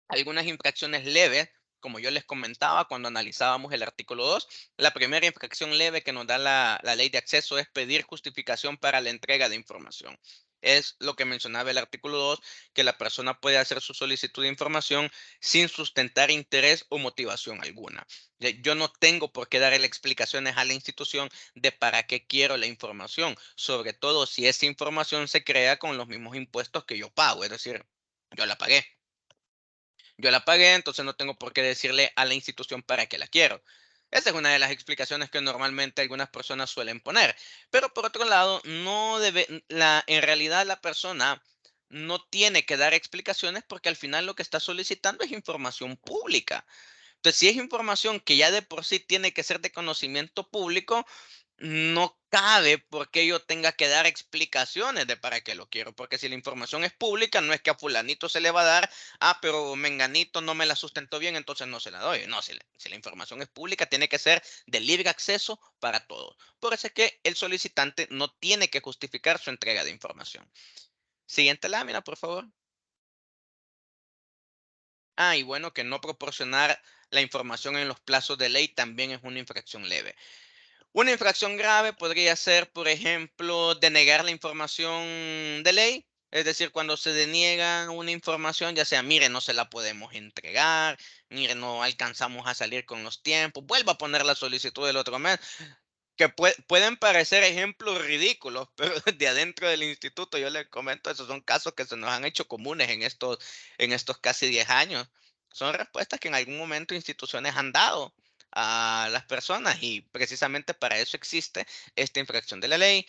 algunas infracciones leves, como yo les comentaba cuando analizábamos el artículo 2. La primera infracción leve que nos da la ley de acceso es pedir justificación para la entrega de información. Es lo que mencionaba el artículo 2, que la persona puede hacer su solicitud de información sin sustentar interés o motivación alguna. Yo no tengo por qué darle explicaciones a la institución de para qué quiero la información, sobre todo si esa información se crea con los mismos impuestos que yo pago, es decir, yo la pagué. Yo la pagué, entonces no tengo por qué decirle a la institución para qué la quiero. Esa es una de las explicaciones que normalmente algunas personas suelen poner. Pero por otro lado, no debe, en realidad la persona no tiene que dar explicaciones, porque al final lo que está solicitando es información pública. Entonces, si es información que ya de por sí tiene que ser de conocimiento público, no cabe por qué yo tenga que dar explicaciones de para qué lo quiero, porque si la información es pública, no es que a fulanito se le va a dar, pero menganito no me la sustentó bien, entonces no se la doy. No, si la información es pública, tiene que ser de libre acceso para todos. Por eso es que el solicitante no tiene que justificar su entrega de información. Siguiente lámina, por favor. Y bueno, que no proporcionar la información en los plazos de ley también es una infracción leve. Una infracción grave podría ser, por ejemplo, denegar la información de ley. Es decir, cuando se deniega una información, ya sea, mire, no se la podemos entregar, mire, no alcanzamos a salir con los tiempos, vuelva a poner la solicitud del otro mes. que pueden parecer ejemplos ridículos, pero desde adentro del instituto, yo les comento, esos son casos que se nos han hecho comunes en estos casi 10 años. Son respuestas que en algún momento instituciones han dado a las personas y precisamente para eso existe esta infracción de la ley.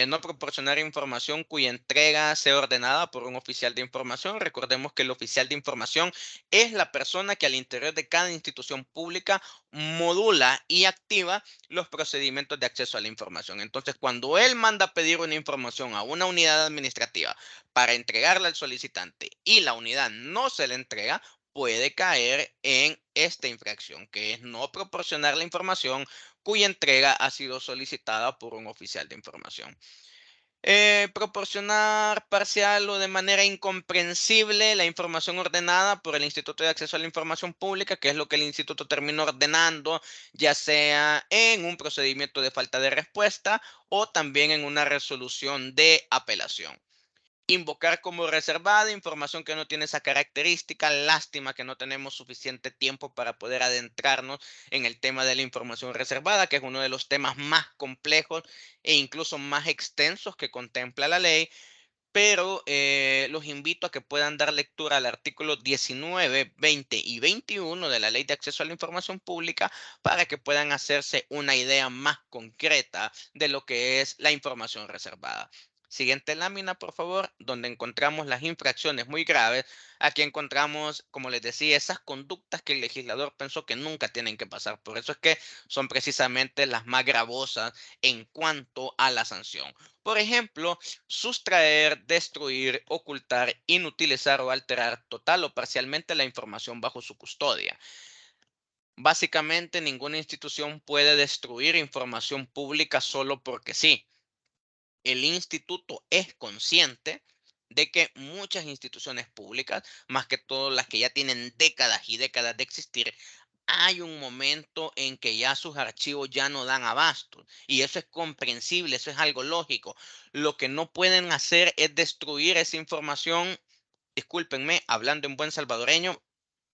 No proporcionar información cuya entrega sea ordenada por un oficial de información. Recordemos que el oficial de información es la persona que al interior de cada institución pública modula y activa los procedimientos de acceso a la información. Entonces, cuando él manda a pedir una información a una unidad administrativa para entregarla al solicitante y la unidad no se le entrega, puede caer en esta infracción, que es no proporcionar la información cuya entrega ha sido solicitada por un oficial de información. Proporcionar parcial o de manera incomprensible la información ordenada por el Instituto de Acceso a la Información Pública, que es lo que el instituto termina ordenando, ya sea en un procedimiento de falta de respuesta o también en una resolución de apelación. Invocar como reservada información que no tiene esa característica. Lástima que no tenemos suficiente tiempo para poder adentrarnos en el tema de la información reservada, que es uno de los temas más complejos e incluso más extensos que contempla la ley, pero los invito a que puedan dar lectura al artículo 19, 20 y 21 de la Ley de Acceso a la Información Pública para que puedan hacerse una idea más concreta de lo que es la información reservada. Siguiente lámina, por favor, donde encontramos las infracciones muy graves. Aquí encontramos, como les decía, esas conductas que el legislador pensó que nunca tienen que pasar. Por eso es que son precisamente las más gravosas en cuanto a la sanción. Por ejemplo, sustraer, destruir, ocultar, inutilizar o alterar total o parcialmente la información bajo su custodia. Básicamente, ninguna institución puede destruir información pública solo porque sí. El instituto es consciente de que muchas instituciones públicas, más que todo las que ya tienen décadas y décadas de existir, hay un momento en que ya sus archivos ya no dan abasto. Y eso es comprensible, eso es algo lógico. Lo que no pueden hacer es destruir esa información, discúlpenme, hablando en buen salvadoreño,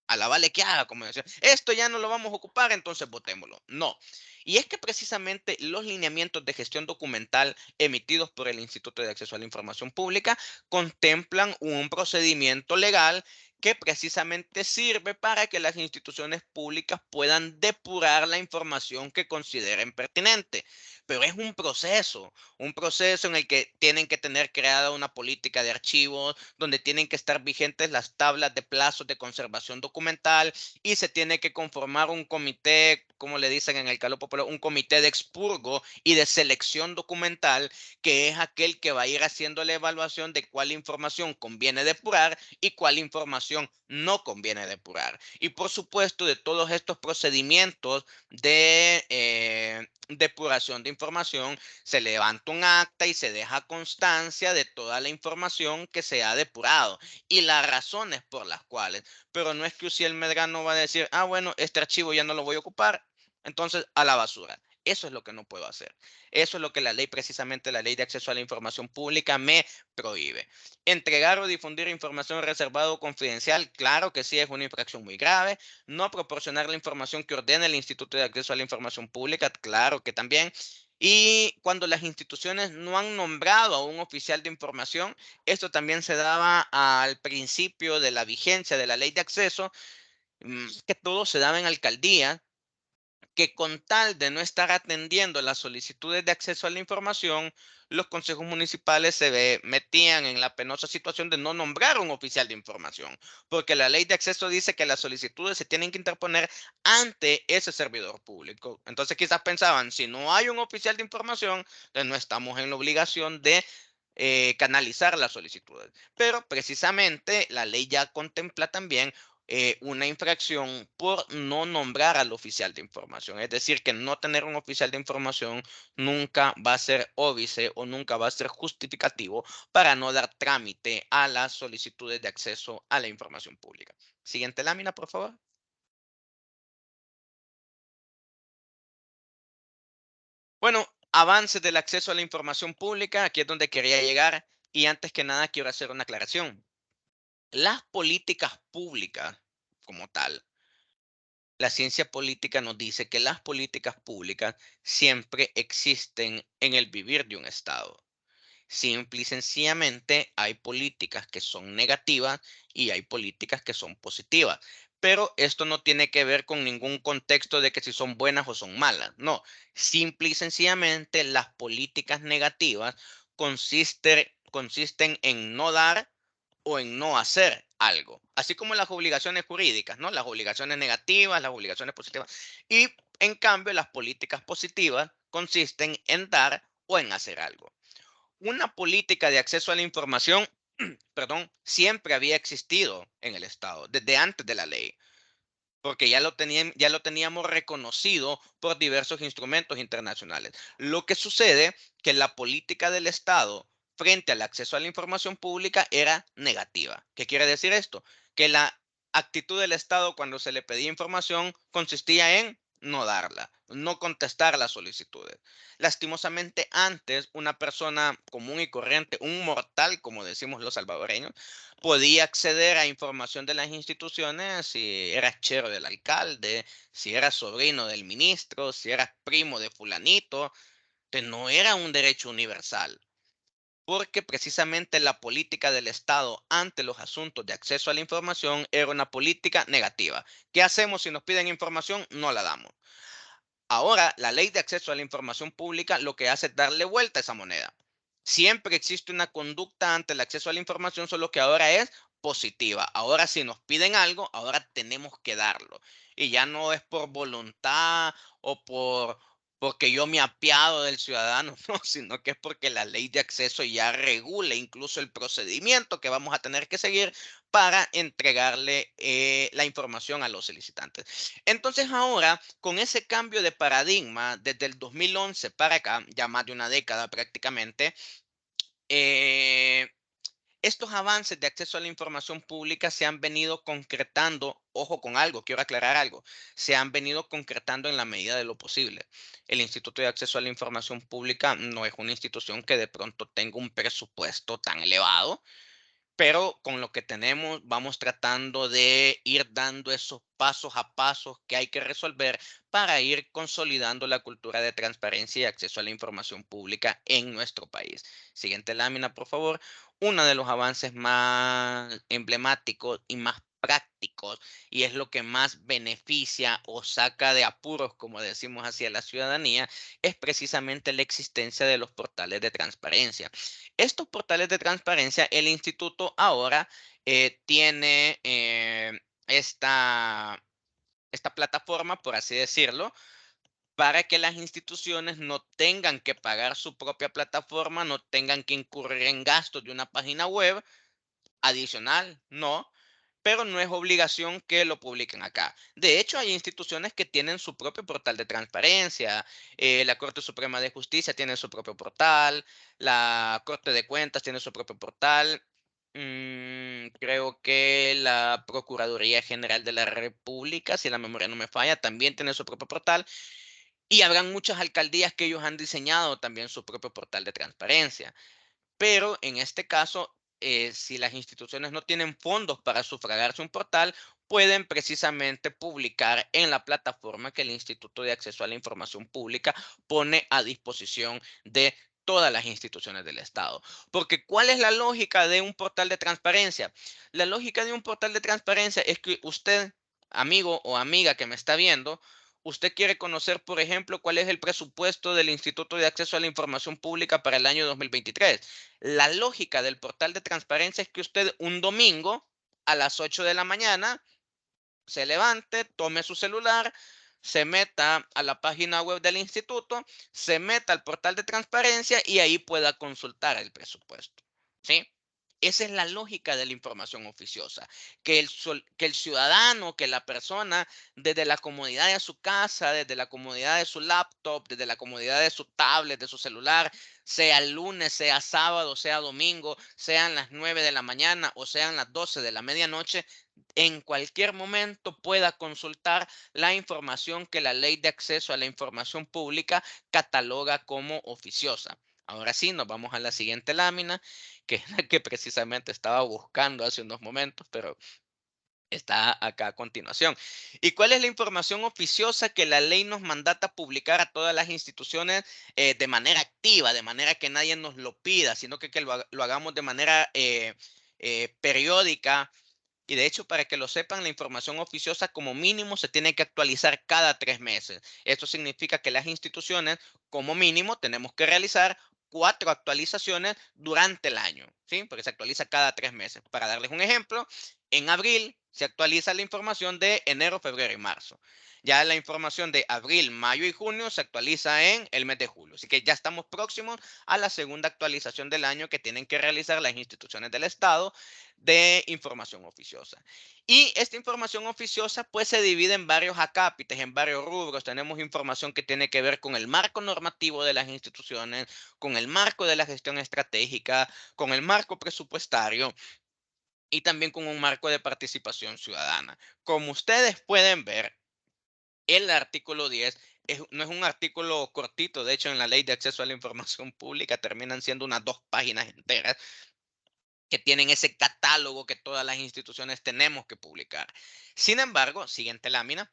a la vale que haga, como decía, esto ya no lo vamos a ocupar, entonces votémoslo. No. Y es que precisamente los lineamientos de gestión documental emitidos por el Instituto de Acceso a la Información Pública contemplan un procedimiento legal que precisamente sirve para que las instituciones públicas puedan depurar la información que consideren pertinente. Pero es un proceso en el que tienen que tener creada una política de archivos, donde tienen que estar vigentes las tablas de plazos de conservación documental y se tiene que conformar un comité, como le dicen en el calor popular, un comité de expurgo y de selección documental, que es aquel que va a ir haciendo la evaluación de cuál información conviene depurar y cuál información no conviene depurar. Y por supuesto, de todos estos procedimientos de depuración de información, se levanta un acta y se deja constancia de toda la información que se ha depurado y las razones por las cuales. Pero no es que Uciel Medrano va a decir, ah, bueno, este archivo ya no lo voy a ocupar, entonces a la basura. Eso es lo que no puedo hacer. Eso es lo que la ley, precisamente la ley de acceso a la información pública, me prohíbe. Entregar o difundir información reservada o confidencial, claro que sí, es una infracción muy grave. No proporcionar la información que ordena el Instituto de Acceso a la Información Pública, claro que también. Y cuando las instituciones no han nombrado a un oficial de información, esto también se daba al principio de la vigencia de la ley de acceso, que todo se daba en alcaldía, que con tal de no estar atendiendo las solicitudes de acceso a la información, los consejos municipales metían en la penosa situación de no nombrar un oficial de información, porque la ley de acceso dice que las solicitudes se tienen que interponer ante ese servidor público. Entonces quizás pensaban, si no hay un oficial de información, entonces no estamos en la obligación de canalizar las solicitudes. Pero precisamente la ley ya contempla también una infracción por no nombrar al oficial de información. Es decir, que no tener un oficial de información nunca va a ser óbice o nunca va a ser justificativo para no dar trámite a las solicitudes de acceso a la información pública. Siguiente lámina, por favor. Bueno, avances del acceso a la información pública, aquí es donde quería llegar y antes que nada quiero hacer una aclaración. Las políticas públicas como tal La ciencia política nos dice que las políticas públicas siempre existen en el vivir de un Estado. Simple y sencillamente hay políticas que son negativas y hay políticas que son positivas. Pero esto no tiene que ver con ningún contexto de que si son buenas o son malas. No, simple y sencillamente las políticas negativas consisten en no dar o en no hacer algo. Así como las obligaciones jurídicas, ¿no? Las obligaciones negativas, las obligaciones positivas. Y en cambio, las políticas positivas consisten en dar o en hacer algo. Una política de acceso a la información, perdón, siempre había existido en el Estado, desde antes de la ley, porque ya lo teníamos reconocido por diversos instrumentos internacionales. Lo que sucede que la política del Estado frente al acceso a la información pública era negativa. ¿Qué quiere decir esto? Que la actitud del Estado cuando se le pedía información consistía en no darla, no contestar las solicitudes. Lastimosamente, antes una persona común y corriente, un mortal, como decimos los salvadoreños, podía acceder a información de las instituciones si eras chero del alcalde, si eras sobrino del ministro, si eras primo de fulanito, que no era un derecho universal, porque precisamente la política del Estado ante los asuntos de acceso a la información era una política negativa. ¿Qué hacemos si nos piden información? No la damos. Ahora, la ley de acceso a la información pública lo que hace es darle vuelta a esa moneda. Siempre existe una conducta ante el acceso a la información, solo que ahora es positiva. Ahora, si nos piden algo, ahora tenemos que darlo. Y ya no es por voluntad o porque yo me apiado del ciudadano, no, sino que es porque la ley de acceso ya regula incluso el procedimiento que vamos a tener que seguir para entregarle la información a los solicitantes. Entonces ahora, con ese cambio de paradigma desde el 2011 para acá, ya más de una década prácticamente, eh, estos avances de acceso a la información pública se han venido concretando, ojo con algo, quiero aclarar algo, se han venido concretando en la medida de lo posible. El Instituto de Acceso a la Información Pública no es una institución que de pronto tenga un presupuesto tan elevado, pero con lo que tenemos vamos tratando de ir dando esos pasos a pasos que hay que resolver para ir consolidando la cultura de transparencia y acceso a la información pública en nuestro país. Siguiente lámina, por favor. Uno de los avances más emblemáticos y más prácticos, y es lo que más beneficia o saca de apuros, como decimos, hacia la ciudadanía, es precisamente la existencia de los portales de transparencia. Estos portales de transparencia, el instituto ahora tiene esta plataforma, por así decirlo, para que las instituciones no tengan que pagar su propia plataforma, no tengan que incurrir en gastos de una página web adicional, no, pero no es obligación que lo publiquen acá. De hecho, hay instituciones que tienen su propio portal de transparencia. La Corte Suprema de Justicia tiene su propio portal, la Corte de Cuentas tiene su propio portal. Creo que la Procuraduría General de la República, si la memoria no me falla, también tiene su propio portal. Y habrán muchas alcaldías que ellos han diseñado también su propio portal de transparencia. Pero en este caso, si las instituciones no tienen fondos para sufragarse un portal, pueden precisamente publicar en la plataforma que el Instituto de Acceso a la Información Pública pone a disposición de todas las instituciones del Estado. Porque ¿cuál es la lógica de un portal de transparencia? La lógica de un portal de transparencia es que usted, amigo o amiga que me está viendo, usted quiere conocer, por ejemplo, cuál es el presupuesto del Instituto de Acceso a la Información Pública para el año 2023. La lógica del portal de transparencia es que usted un domingo a las 8 de la mañana se levante, tome su celular, se meta a la página web del instituto, se meta al portal de transparencia y ahí pueda consultar el presupuesto. ¿Sí? Esa es la lógica de la información oficiosa, que el ciudadano, que la persona, desde la comodidad de su casa, desde la comodidad de su laptop, desde la comodidad de su tablet, de su celular, sea lunes, sea sábado, sea domingo, sean las 9 de la mañana o sean las 12 de la medianoche, en cualquier momento pueda consultar la información que la Ley de Acceso a la Información Pública cataloga como oficiosa. Ahora sí, nos vamos a la siguiente lámina, que es la que precisamente estaba buscando hace unos momentos, pero Está acá a continuación. ¿Y cuál es la información oficiosa que la ley nos mandata publicar a todas las instituciones de manera activa, de manera que nadie nos lo pida, sino que lo hagamos de manera periódica? Y de hecho, para que lo sepan, la información oficiosa como mínimo se tiene que actualizar cada 3 meses. Esto significa que las instituciones, como mínimo, tenemos que realizar 4 actualizaciones durante el año, ¿sí? Porque se actualiza cada 3 meses. Para darles un ejemplo, en abril se actualiza la información de enero, febrero y marzo. Ya la información de abril, mayo y junio se actualiza en el mes de julio. Así que ya estamos próximos a la segunda actualización del año que tienen que realizar las instituciones del Estado de información oficiosa. Y esta información oficiosa pues se divide en varios acápites, en varios rubros. Tenemos información que tiene que ver con el marco normativo de las instituciones, con el marco de la gestión estratégica, con el marco presupuestario y también con un marco de participación ciudadana. Como ustedes pueden ver, el artículo 10 no es un artículo cortito. De hecho, en la ley de acceso a la información pública terminan siendo unas 2 páginas enteras que tienen ese catálogo que todas las instituciones tenemos que publicar. Sin embargo, siguiente lámina,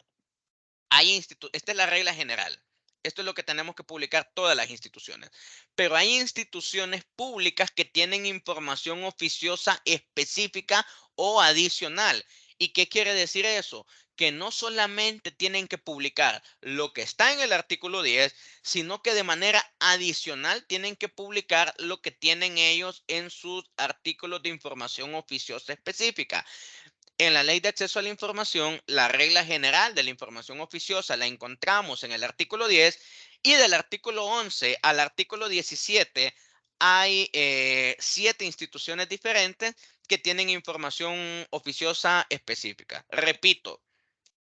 esta es la regla general. Esto es lo que tenemos que publicar todas las instituciones. Pero hay instituciones públicas que tienen información oficiosa específica o adicional. ¿Y qué quiere decir eso? Que no solamente tienen que publicar lo que está en el artículo 10, sino que de manera adicional tienen que publicar lo que tienen ellos en sus artículos de información oficiosa específica. En la Ley de Acceso a la Información, la regla general de la información oficiosa la encontramos en el artículo 10, y del artículo 11 al artículo 17 hay 7 instituciones diferentes que tienen información oficiosa específica. Repito,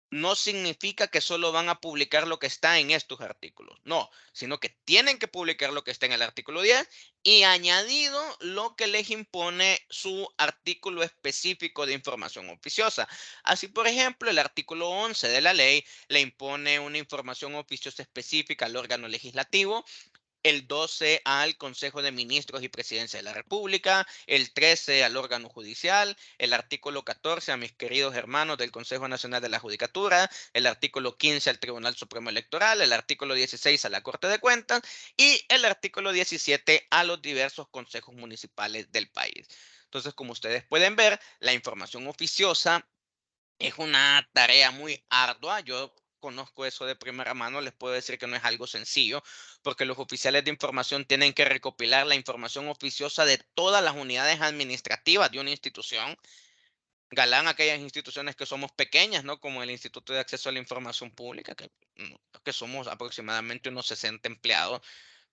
no significa que solo van a publicar lo que está en estos artículos, no, sino que tienen que publicar lo que está en el artículo 10 y añadido lo que les impone su artículo específico de información oficiosa. Así, por ejemplo, el artículo 11 de la ley le impone una información oficiosa específica al órgano legislativo, el 12 al Consejo de Ministros y Presidencia de la República, el 13 al órgano judicial, el artículo 14 a mis queridos hermanos del Consejo Nacional de la Judicatura, el artículo 15 al Tribunal Supremo Electoral, el artículo 16 a la Corte de Cuentas y el artículo 17 a los diversos consejos municipales del país. Entonces, como ustedes pueden ver, la información oficiosa es una tarea muy ardua. Yo conozco eso de primera mano. Les puedo decir que no es algo sencillo, porque los oficiales de información tienen que recopilar la información oficiosa de todas las unidades administrativas de una institución. Galán aquellas instituciones que somos pequeñas, ¿no? Como el Instituto de Acceso a la Información Pública, que somos aproximadamente unos 60 empleados.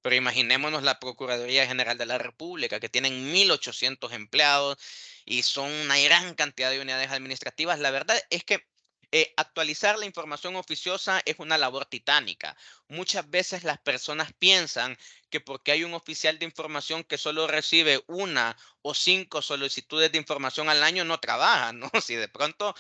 Pero imaginémonos la Procuraduría General de la República, que tienen 1.800 empleados y son una gran cantidad de unidades administrativas. La verdad es que actualizar la información oficiosa es una labor titánica. Muchas veces las personas piensan que porque hay un oficial de información que solo recibe 1 o 5 solicitudes de información al año, no trabaja, ¿no? Si de pronto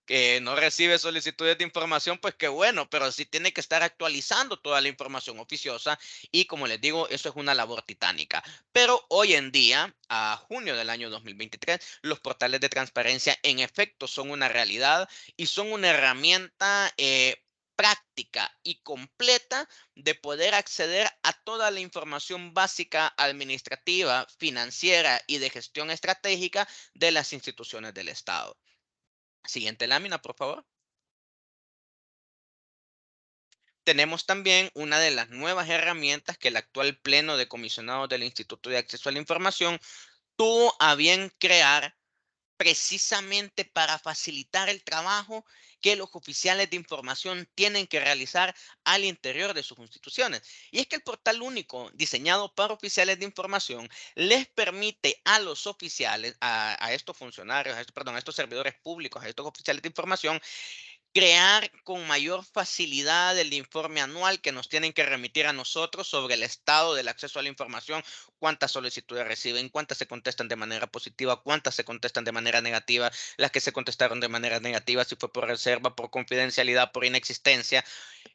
que no recibe solicitudes de información, pues qué bueno, pero sí tiene que estar actualizando toda la información oficiosa y, como les digo, eso es una labor titánica. Pero hoy en día, a junio del año 2023, los portales de transparencia en efecto son una realidad y son una herramienta práctica y completa de poder acceder a toda la información básica administrativa, financiera y de gestión estratégica de las instituciones del Estado. Siguiente lámina, por favor. Tenemos también una de las nuevas herramientas que el actual Pleno de Comisionados del Instituto de Acceso a la Información tuvo a bien crear precisamente para facilitar el trabajo que los oficiales de información tienen que realizar al interior de sus instituciones. Y es que el portal único diseñado para oficiales de información les permite a los oficiales, a estos funcionarios, perdón, a estos servidores públicos, a estos oficiales de información, crear con mayor facilidad el informe anual que nos tienen que remitir a nosotros sobre el estado del acceso a la información, cuántas solicitudes reciben, cuántas se contestan de manera positiva, cuántas se contestan de manera negativa, las que se contestaron de manera negativa, si fue por reserva, por confidencialidad, por inexistencia.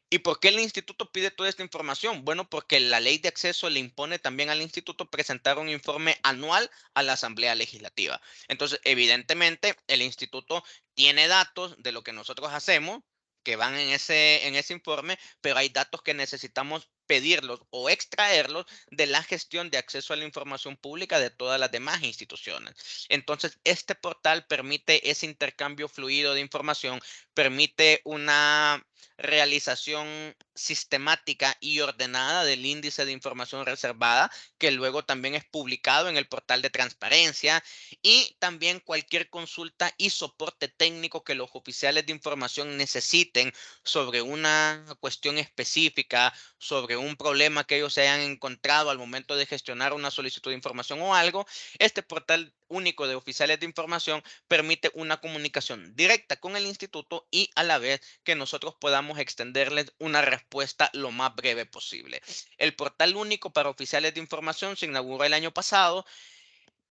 ¿Y por qué el instituto pide toda esta información? Bueno, porque la ley de acceso le impone también al instituto presentar un informe anual a la Asamblea Legislativa. Entonces, evidentemente, el instituto tiene datos de lo que nosotros hacemos que van en ese informe, pero hay datos que necesitamos pedirlos o extraerlos de la gestión de acceso a la información pública de todas las demás instituciones. Entonces, este portal permite ese intercambio fluido de información, permite una realización sistemática y ordenada del índice de información reservada, que luego también es publicado en el portal de transparencia, y también cualquier consulta y soporte técnico que los oficiales de información necesiten sobre una cuestión específica, sobre un problema que ellos se hayan encontrado al momento de gestionar una solicitud de información o algo. Este portal único de oficiales de información permite una comunicación directa con el instituto y a la vez que nosotros podamos extenderles una respuesta lo más breve posible. El portal único para oficiales de información se inauguró el año pasado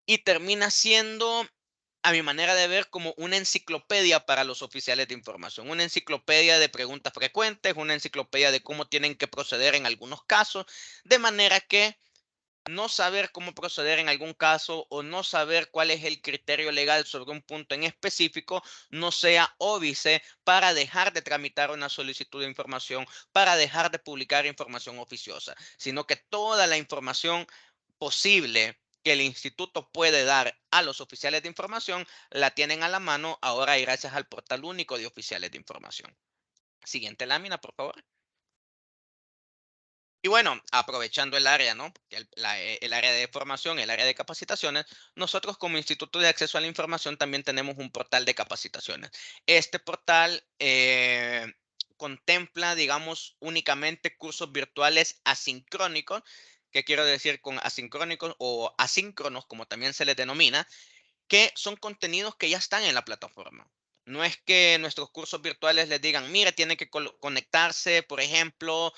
y termina siendo, a mi manera de ver, como una enciclopedia para los oficiales de información, una enciclopedia de preguntas frecuentes, una enciclopedia de cómo tienen que proceder en algunos casos, de manera que no saber cómo proceder en algún caso o no saber cuál es el criterio legal sobre un punto en específico no sea óbice para dejar de tramitar una solicitud de información, para dejar de publicar información oficiosa, sino que toda la información posible que el instituto puede dar a los oficiales de información la tienen a la mano ahora y gracias al portal único de oficiales de información. Siguiente lámina, por favor. Y bueno, aprovechando el área, ¿no? El área de formación, el área de capacitaciones, nosotros como Instituto de Acceso a la Información también tenemos un portal de capacitaciones. Este portal contempla, digamos, únicamente cursos virtuales asincrónicos. ¿Qué quiero decir con asincrónicos o asíncronos, como también se les denomina? Que son contenidos que ya están en la plataforma. No es que nuestros cursos virtuales les digan, mira, tiene que conectarse, por ejemplo,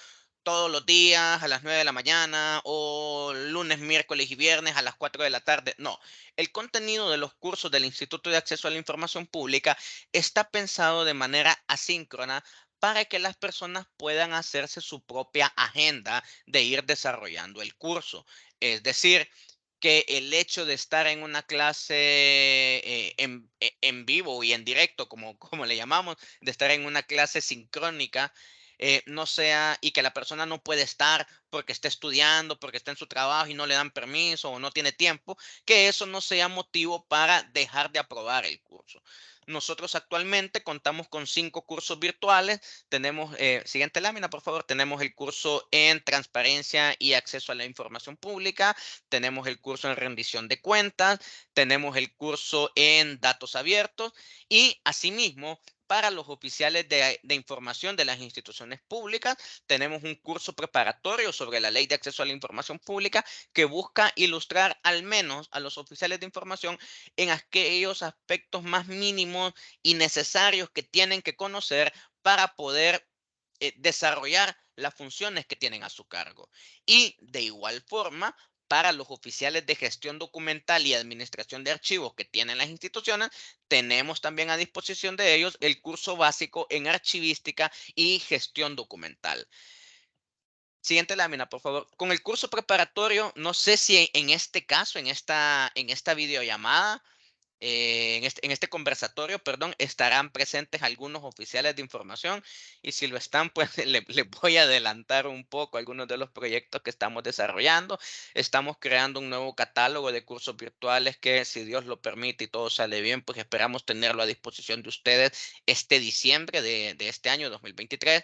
todos los días a las 9 de la mañana o lunes, miércoles y viernes a las 4 de la tarde. No, el contenido de los cursos del Instituto de Acceso a la Información Pública está pensado de manera asíncrona para que las personas puedan hacerse su propia agenda de ir desarrollando el curso. Es decir, que el hecho de estar en una clase en vivo y en directo, como le llamamos, de estar en una clase sincrónica, no sea, y que la persona no puede estar porque está estudiando, porque está en su trabajo y no le dan permiso o no tiene tiempo, que eso no sea motivo para dejar de aprobar el curso. Nosotros actualmente contamos con 5 cursos virtuales. Tenemos, siguiente lámina, por favor, tenemos el curso en transparencia y acceso a la información pública, tenemos el curso en rendición de cuentas, tenemos el curso en datos abiertos y asimismo para los oficiales de información de las instituciones públicas, tenemos un curso preparatorio sobre la ley de acceso a la información pública que busca ilustrar al menos a los oficiales de información en aquellos aspectos más mínimos y necesarios que tienen que conocer para poder desarrollar las funciones que tienen a su cargo. Y de igual forma, para los oficiales de gestión documental y administración de archivos que tienen las instituciones, tenemos también a disposición de ellos el curso básico en archivística y gestión documental. Siguiente lámina, por favor. Con el curso preparatorio, no sé si en este caso, en esta videollamada, en este conversatorio, perdón, estarán presentes algunos oficiales de información y si lo están, pues le voy a adelantar un poco algunos de los proyectos que estamos desarrollando. Estamos creando un nuevo catálogo de cursos virtuales que, si Dios lo permite y todo sale bien, pues esperamos tenerlo a disposición de ustedes este diciembre de este año 2023.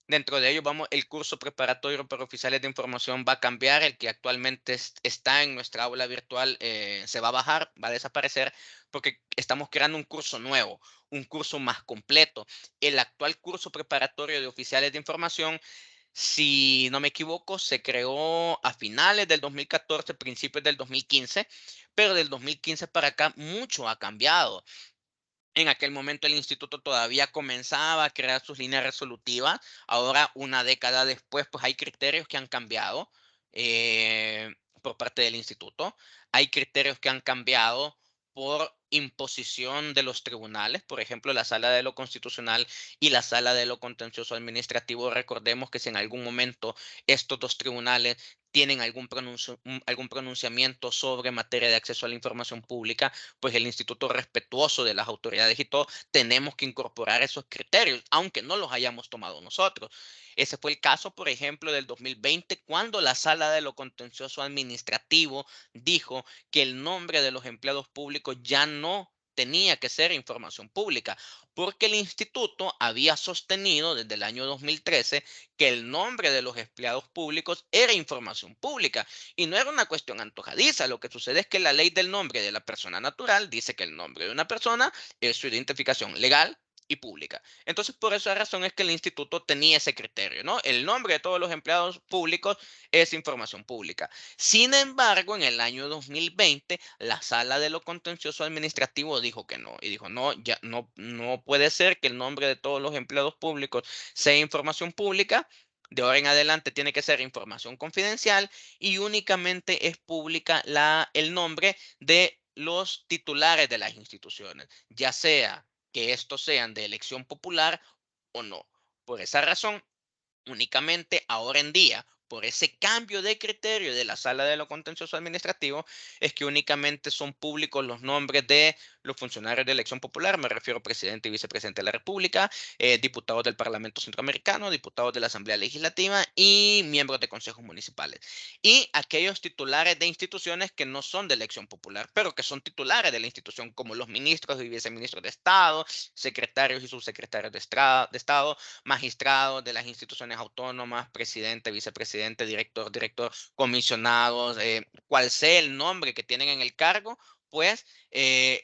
Dentro de ello, el curso preparatorio para oficiales de información va a cambiar. El que actualmente está en nuestra aula virtual se va a bajar, va a desaparecer, porque estamos creando un curso nuevo, un curso más completo. El actual curso preparatorio de oficiales de información, si no me equivoco, se creó a finales del 2014, principios del 2015, pero del 2015 para acá mucho ha cambiado. En aquel momento el instituto todavía comenzaba a crear sus líneas resolutivas. Ahora, una década después, pues hay criterios que han cambiado por parte del instituto. Hay criterios que han cambiado por imposición de los tribunales, por ejemplo, la Sala de lo Constitucional y la Sala de lo Contencioso Administrativo. Recordemos que si en algún momento estos dos tribunales tienen algún pronunciamiento sobre materia de acceso a la información pública, pues el instituto, respetuoso de las autoridades y todo, tenemos que incorporar esos criterios, aunque no los hayamos tomado nosotros. Ese fue el caso, por ejemplo, del 2020, cuando la Sala de lo Contencioso Administrativo dijo que el nombre de los empleados públicos ya no tenía que ser información pública, porque el instituto había sostenido desde el año 2013 que el nombre de los empleados públicos era información pública y no era una cuestión antojadiza. Lo que sucede es que la ley del nombre de la persona natural dice que el nombre de una persona es su identificación legal y pública. Entonces, por esa razón es que el instituto tenía ese criterio, ¿no? El nombre de todos los empleados públicos es información pública. Sin embargo, en el año 2020, la Sala de lo Contencioso Administrativo dijo que no, y dijo, no, ya no puede ser que el nombre de todos los empleados públicos sea información pública. De ahora en adelante tiene que ser información confidencial y únicamente es pública el nombre de los titulares de las instituciones, ya sea que estos sean de elección popular o no. Por esa razón, únicamente ahora en día, por ese cambio de criterio de la Sala de lo Contencioso Administrativo, es que únicamente son públicos los nombres de los funcionarios de elección popular. Me refiero presidente y vicepresidente de la República, diputados del Parlamento Centroamericano, diputados de la Asamblea Legislativa y miembros de consejos municipales. Y aquellos titulares de instituciones que no son de elección popular, pero que son titulares de la institución, como los ministros y viceministros de Estado, secretarios y subsecretarios de Estado, magistrados de las instituciones autónomas, presidente, vicepresidente, director, comisionados, cual sea el nombre que tienen en el cargo, pues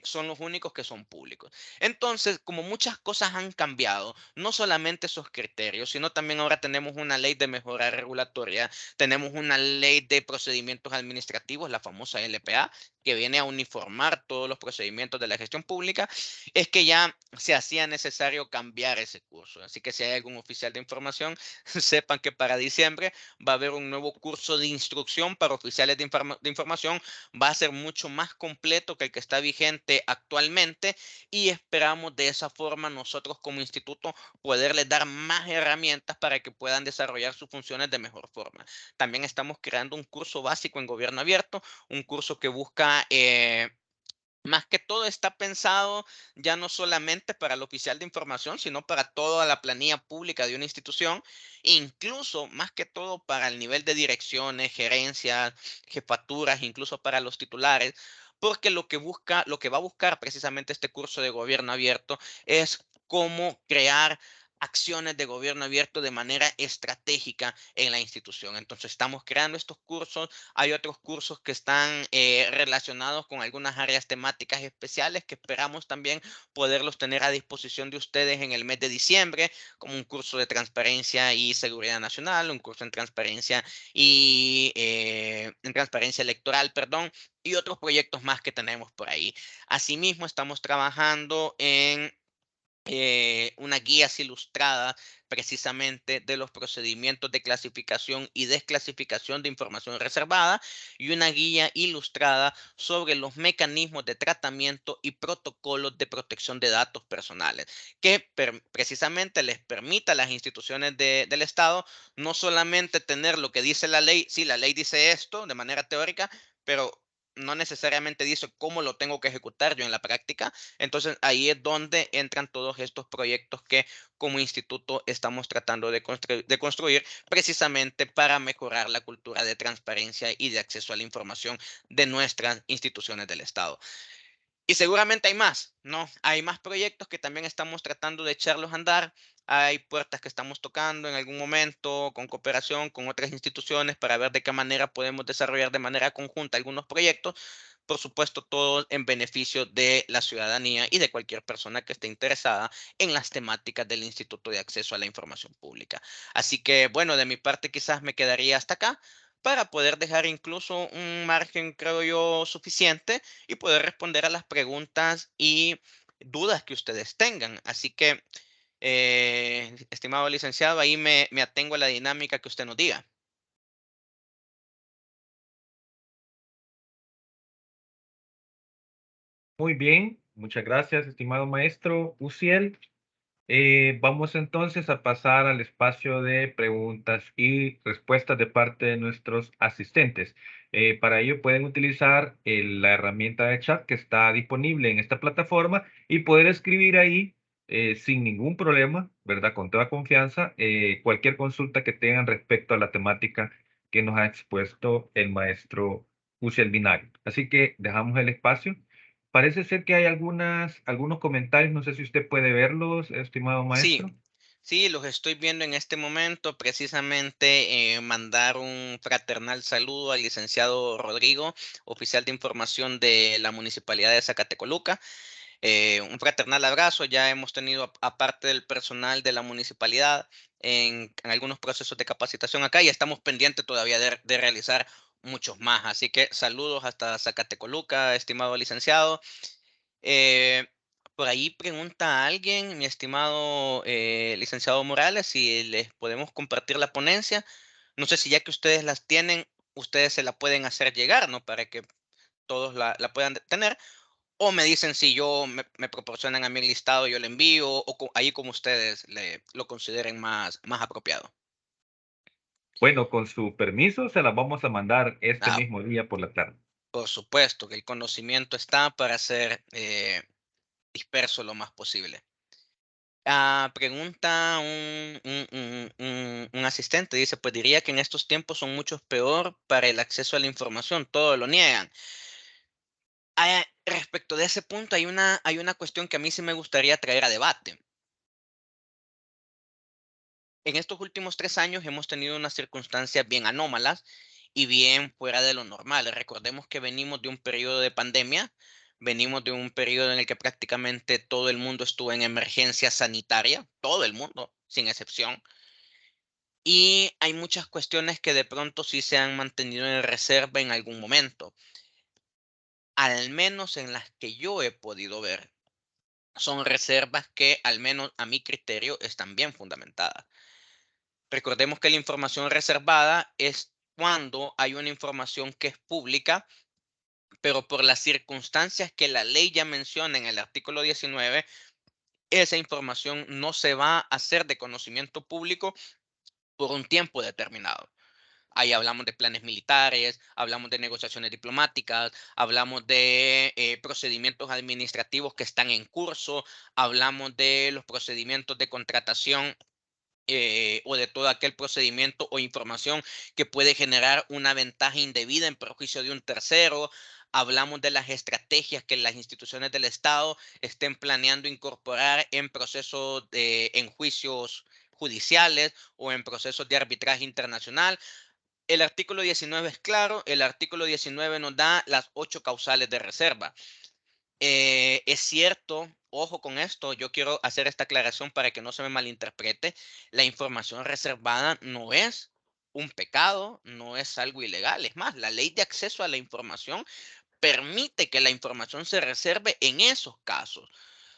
son los únicos que son públicos. Entonces, como muchas cosas han cambiado, no solamente esos criterios, sino también ahora tenemos una ley de mejora regulatoria, tenemos una ley de procedimientos administrativos, la famosa LPA, que viene a uniformar todos los procedimientos de la gestión pública, es que ya se hacía necesario cambiar ese curso. Así que si hay algún oficial de información, sepan que para diciembre va a haber un nuevo curso de instrucción para oficiales de información. Va a ser mucho más completo que el que está vigente actualmente y esperamos de esa forma nosotros como instituto poderles dar más herramientas para que puedan desarrollar sus funciones de mejor forma. También estamos creando un curso básico en gobierno abierto, un curso que busca más que todo está pensado ya no solamente para el oficial de información, sino para toda la planilla pública de una institución, incluso más que todo para el nivel de direcciones, gerencias, jefaturas, incluso para los titulares, porque lo que va a buscar precisamente este curso de gobierno abierto es cómo crear acciones de gobierno abierto de manera estratégica en la institución. Entonces estamos creando estos cursos. Hay otros cursos que están relacionados con algunas áreas temáticas especiales que esperamos también poderlos tener a disposición de ustedes en el mes de diciembre, como un curso de transparencia y seguridad nacional, un curso en transparencia electoral, perdón, y otros proyectos más que tenemos por ahí. Asimismo, estamos trabajando en unas guías ilustradas precisamente de los procedimientos de clasificación y desclasificación de información reservada y una guía ilustrada sobre los mecanismos de tratamiento y protocolos de protección de datos personales que precisamente les permita a las instituciones del Estado no solamente tener lo que dice la ley, sí, la ley dice esto de manera teórica, pero no necesariamente dice cómo lo tengo que ejecutar yo en la práctica. Entonces ahí es donde entran todos estos proyectos que como instituto estamos tratando de construir precisamente para mejorar la cultura de transparencia y de acceso a la información de nuestras instituciones del Estado. Y seguramente hay más, ¿no? Hay más proyectos que también estamos tratando de echarlos a andar. Hay puertas que estamos tocando en algún momento con cooperación con otras instituciones para ver de qué manera podemos desarrollar de manera conjunta algunos proyectos. Por supuesto, todo en beneficio de la ciudadanía y de cualquier persona que esté interesada en las temáticas del Instituto de Acceso a la Información Pública. Así que, bueno, de mi parte quizás me quedaría hasta acá para poder dejar incluso un margen, creo yo, suficiente y poder responder a las preguntas y dudas que ustedes tengan. Así que, estimado licenciado, ahí me atengo a la dinámica que usted nos diga. Muy bien, muchas gracias, estimado maestro Uciel. Vamos entonces a pasar al espacio de preguntas y respuestas de parte de nuestros asistentes. Para ello pueden utilizar la herramienta de chat que está disponible en esta plataforma y poder escribir ahí sin ningún problema, ¿verdad? Con toda confianza, cualquier consulta que tengan respecto a la temática que nos ha expuesto el maestro Uciel Binario. Así que dejamos el espacio. Parece ser que hay algunos comentarios, no sé si usted puede verlos, estimado Sí, maestro. sí, los estoy viendo en este momento. Precisamente mandar un fraternal saludo al licenciado Rodrigo, oficial de información de la Municipalidad de Zacatecoluca. Un fraternal abrazo. Ya hemos tenido, aparte del personal de la municipalidad, en algunos procesos de capacitación acá y estamos pendientes todavía de realizar muchos más. Así que saludos hasta Zacatecoluca, estimado licenciado. Eh, por ahí pregunta alguien, mi estimado licenciado Morales, si les podemos compartir la ponencia. No sé si ya que ustedes las tienen, ustedes se la pueden hacer llegar, ¿no? Para que todos la puedan tener. O me dicen si me proporcionan a mí el listado, yo le envío, o ahí como ustedes lo consideren más apropiado. Bueno, con su permiso, se las vamos a mandar este Ah, mismo día por la tarde. por supuesto que el conocimiento está para ser disperso lo más posible. Pregunta un asistente, dice, pues diría que en estos tiempos son mucho peor para el acceso a la información, todo lo niegan. Respecto de ese punto, hay una cuestión que a mí sí me gustaría traer a debate. En estos últimos 3 años hemos tenido unas circunstancias bien anómalas y bien fuera de lo normal. Recordemos que venimos de un periodo de pandemia, venimos de un periodo en el que prácticamente todo el mundo estuvo en emergencia sanitaria, todo el mundo, sin excepción. Y hay muchas cuestiones que de pronto sí se han mantenido en reserva en algún momento, al menos en las que yo he podido ver. Son reservas que, al menos a mi criterio, están bien fundamentadas. Recordemos que la información reservada es cuando hay una información que es pública, pero por las circunstancias que la ley ya menciona en el artículo 19, esa información no se va a hacer de conocimiento público por un tiempo determinado. Ahí hablamos de planes militares, hablamos de negociaciones diplomáticas, hablamos de procedimientos administrativos que están en curso, hablamos de los procedimientos de contratación o de todo aquel procedimiento o información que puede generar una ventaja indebida en perjuicio de un tercero. Hablamos de las estrategias que las instituciones del Estado estén planeando incorporar en procesos en juicios judiciales o en procesos de arbitraje internacional. El artículo 19 es claro, el artículo 19 nos da las 8 causales de reserva. Es cierto, ojo con esto, yo quiero hacer esta aclaración para que no se me malinterprete. La información reservada no es un pecado, no es algo ilegal. Es más, la ley de acceso a la información permite que la información se reserve en esos casos.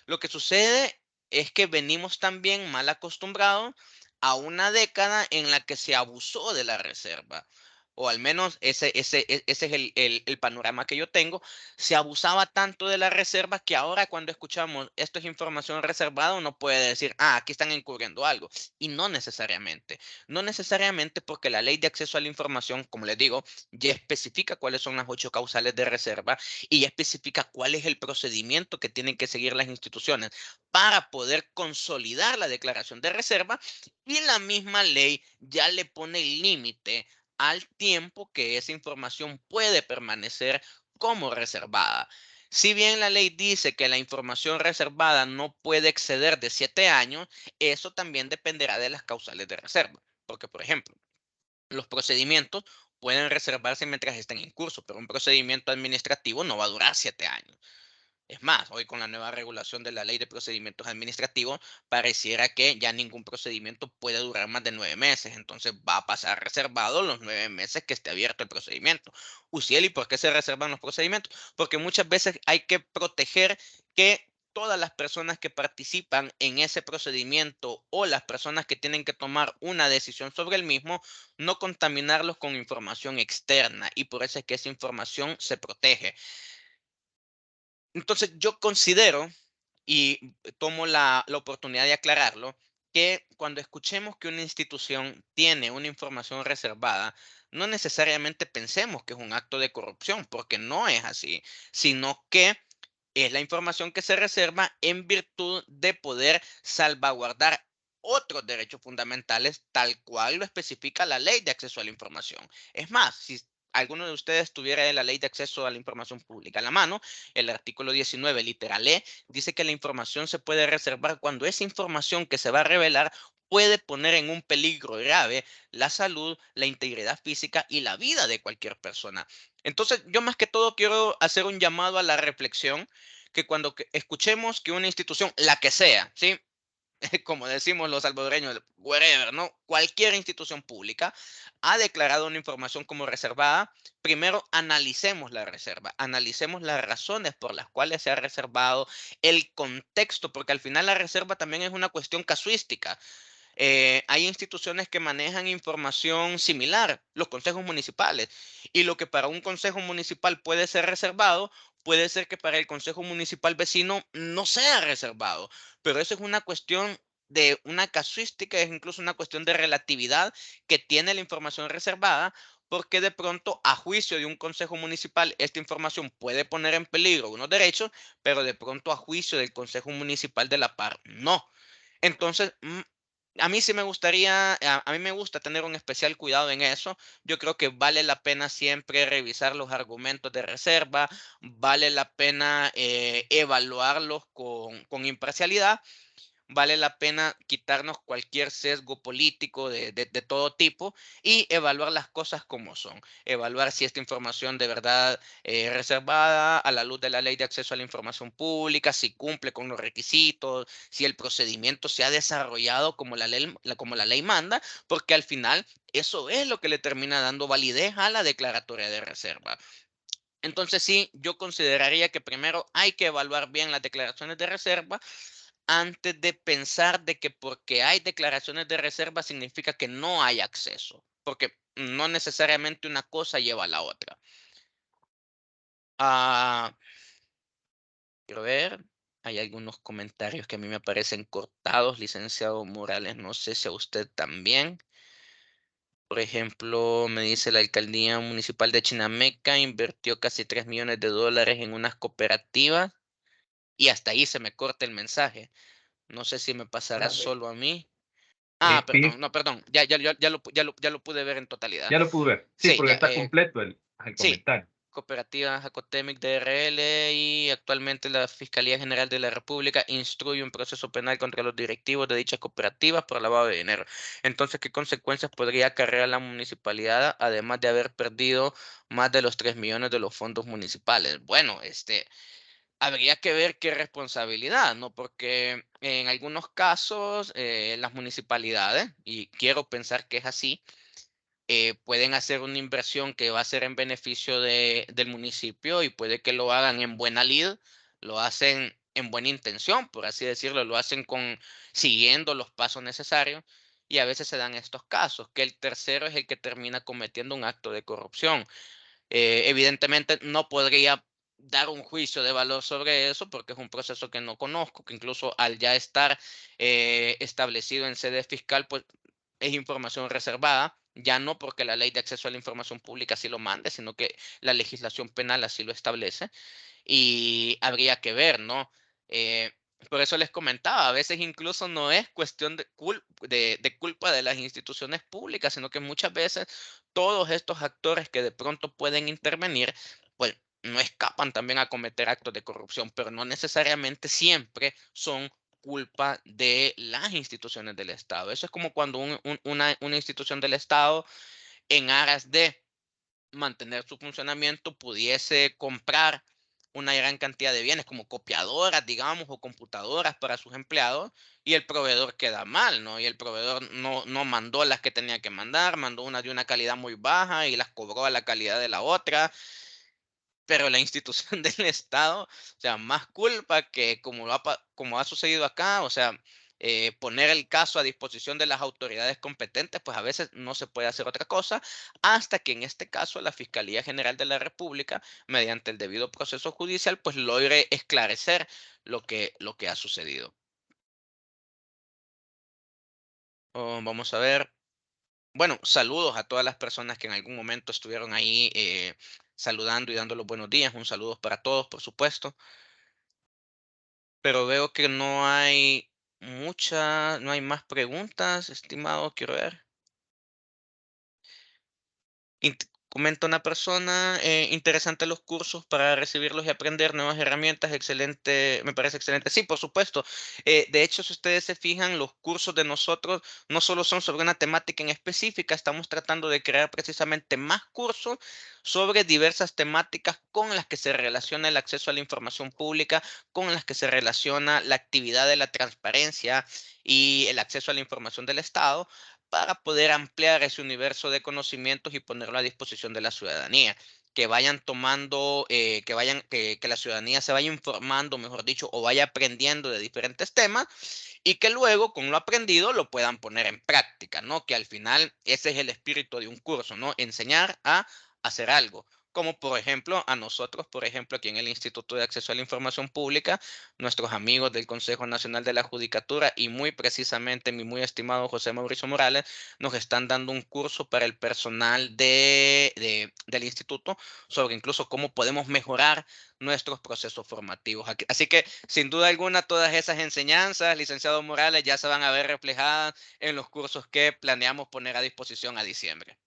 Lo que sucede es que venimos también mal acostumbrados a una década en la que se abusó de la reserva. O al menos ese es el panorama que yo tengo. Se abusaba tanto de la reserva que ahora cuando escuchamos esto es información reservada, uno puede decir, aquí están encubriendo algo. Y no necesariamente. No necesariamente porque la ley de acceso a la información, como les digo, ya especifica cuáles son las 8 causales de reserva y ya especifica cuál es el procedimiento que tienen que seguir las instituciones para poder consolidar la declaración de reserva y la misma ley ya le pone el límite al tiempo que esa información puede permanecer como reservada. Si bien la ley dice que la información reservada no puede exceder de 7 años, eso también dependerá de las causales de reserva. Porque, por ejemplo, los procedimientos pueden reservarse mientras estén en curso, pero un procedimiento administrativo no va a durar 7 años. Es más, hoy con la nueva regulación de la ley de procedimientos administrativos, pareciera que ya ningún procedimiento puede durar más de 9 meses. Entonces va a pasar reservado los 9 meses que esté abierto el procedimiento. Uciel, ¿y por qué se reservan los procedimientos? Porque muchas veces hay que proteger que todas las personas que participan en ese procedimiento o las personas que tienen que tomar una decisión sobre el mismo, no contaminarlos con información externa y por eso es que esa información se protege. Entonces, yo considero, y tomo la oportunidad de aclararlo, que cuando escuchemos que una institución tiene una información reservada, no necesariamente pensemos que es un acto de corrupción, porque no es así, sino que es la información que se reserva en virtud de poder salvaguardar otros derechos fundamentales, tal cual lo especifica la Ley de Acceso a la Información. Es más, si alguno de ustedes tuviera la Ley de Acceso a la Información Pública a la mano, el artículo 19, literal E, dice que la información se puede reservar cuando esa información que se va a revelar puede poner en un peligro grave la salud, la integridad física y la vida de cualquier persona. Entonces, yo más que todo quiero hacer un llamado a la reflexión, que cuando escuchemos que una institución, la que sea, ¿sí? Como decimos los salvadoreños, wherever, ¿no? Cualquier institución pública ha declarado una información como reservada, primero analicemos la reserva, analicemos las razones por las cuales se ha reservado, el contexto, porque al final la reserva también es una cuestión casuística. Hay instituciones que manejan información similar, los consejos municipales, y lo que para un consejo municipal puede ser reservado, puede ser que para el consejo municipal vecino no sea reservado, pero eso es una cuestión de una casuística, es incluso una cuestión de relatividad que tiene la información reservada, porque de pronto a juicio de un consejo municipal esta información puede poner en peligro unos derechos, pero de pronto a juicio del consejo municipal de la par no. Entonces, a mí sí me gustaría, a mí me gusta tener un especial cuidado en eso. Yo creo que vale la pena siempre revisar los argumentos de reserva, vale la pena evaluarlos con imparcialidad, vale la pena quitarnos cualquier sesgo político de todo tipo y evaluar las cosas como son. Evaluar si esta información de verdad es reservada a la luz de la Ley de Acceso a la Información Pública, si cumple con los requisitos, si el procedimiento se ha desarrollado como la ley manda, porque al final eso es lo que le termina dando validez a la declaratoria de reserva. Entonces sí, yo consideraría que primero hay que evaluar bien las declaraciones de reserva antes de pensar de que porque hay declaraciones de reserva significa que no hay acceso, porque no necesariamente una cosa lleva a la otra. Ah, quiero ver, hay algunos comentarios que a mí me parecen cortados, licenciado Morales, no sé si a usted también. Por ejemplo, me dice la alcaldía municipal de Chinameca invirtió casi $3 millones en unas cooperativas y hasta ahí se me corta el mensaje. No sé si me pasará solo a mí. Ah, Fíjese, perdón, no, perdón, ya lo pude ver en totalidad. ya lo pude ver. Sí, Sí, porque ya, está completo el sí, comentario. Cooperativa Jacotemic DRL y actualmente la Fiscalía General de la República instruye un proceso penal contra los directivos de dichas cooperativas por lavado de dinero. Entonces, ¿qué consecuencias podría acarrear la municipalidad además de haber perdido más de los 3 millones de los fondos municipales? Bueno, habría que ver qué responsabilidad, ¿no? Porque en algunos casos las municipalidades, y quiero pensar que es así, pueden hacer una inversión que va a ser en beneficio del municipio y puede que lo hagan en buena lid, lo hacen en buena intención, por así decirlo, lo hacen siguiendo los pasos necesarios y a veces se dan estos casos, que el tercero es el que termina cometiendo un acto de corrupción. Evidentemente no podría dar un juicio de valor sobre eso porque es un proceso que no conozco, que incluso al ya estar establecido en sede fiscal, pues es información reservada, ya no porque la ley de acceso a la información pública así lo mande, sino que la legislación penal así lo establece y habría que ver, ¿no? Eh, por eso les comentaba, a veces incluso no es cuestión de culpa de las instituciones públicas, sino que muchas veces todos estos actores que de pronto pueden intervenir, pues no escapan también a cometer actos de corrupción, pero no necesariamente siempre son culpa de las instituciones del Estado. Eso es como cuando una institución del Estado, en aras de mantener su funcionamiento, pudiese comprar una gran cantidad de bienes como copiadoras, digamos, o computadoras para sus empleados y el proveedor queda mal, ¿no? Y el proveedor no mandó las que tenía que mandar, mandó una de una calidad muy baja y las cobró a la calidad de la otra, pero la institución del Estado, o sea, más culpa que como ha sucedido acá, o sea, poner el caso a disposición de las autoridades competentes, pues a veces no se puede hacer otra cosa hasta que en este caso la Fiscalía General de la República, mediante el debido proceso judicial, pues logre esclarecer lo que ha sucedido. Vamos a ver. Bueno, saludos a todas las personas que en algún momento estuvieron ahí saludando y dando los buenos días. Un saludo para todos, por supuesto. Pero veo que no hay más preguntas, estimado, quiero ver. Comenta una persona, interesante los cursos para recibirlos y aprender nuevas herramientas, excelente, me parece excelente. Sí, por supuesto. De hecho, si ustedes se fijan, los cursos de nosotros no solo son sobre una temática en específica, estamos tratando de crear precisamente más cursos sobre diversas temáticas con las que se relaciona el acceso a la información pública, con las que se relaciona la actividad de la transparencia y el acceso a la información del Estado para poder ampliar ese universo de conocimientos y ponerlo a disposición de la ciudadanía. Que vayan tomando, que la ciudadanía se vaya informando, mejor dicho, o vaya aprendiendo de diferentes temas y que luego, con lo aprendido, lo puedan poner en práctica, ¿no? Que al final ese es el espíritu de un curso, ¿no? Enseñar a hacer algo. Como por ejemplo, a nosotros, por ejemplo, aquí en el Instituto de Acceso a la Información Pública, nuestros amigos del Consejo Nacional de la Judicatura y muy precisamente mi muy estimado José Mauricio Morales, nos están dando un curso para el personal del instituto sobre incluso cómo podemos mejorar nuestros procesos formativos. Así que, sin duda alguna, todas esas enseñanzas, licenciado Morales, ya se van a ver reflejadas en los cursos que planeamos poner a disposición a diciembre.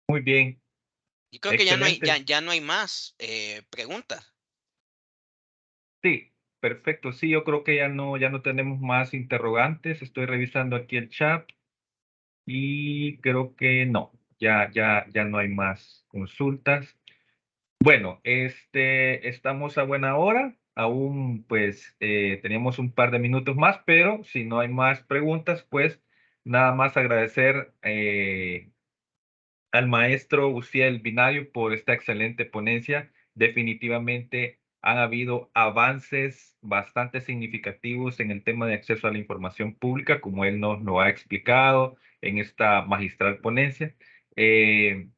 Muy bien, Y creo que excelente. ya no hay más preguntas. Sí, perfecto. Sí, yo creo que ya no tenemos más interrogantes. Estoy revisando aquí el chat y creo que no, ya no hay más consultas. Bueno, estamos a buena hora. Aún, pues, tenemos un par de minutos más, pero si no hay más preguntas, pues, nada más agradecer al maestro Uciel Binario por esta excelente ponencia. Definitivamente han habido avances bastante significativos en el tema de acceso a la información pública, como él nos lo ha explicado en esta magistral ponencia. Eh,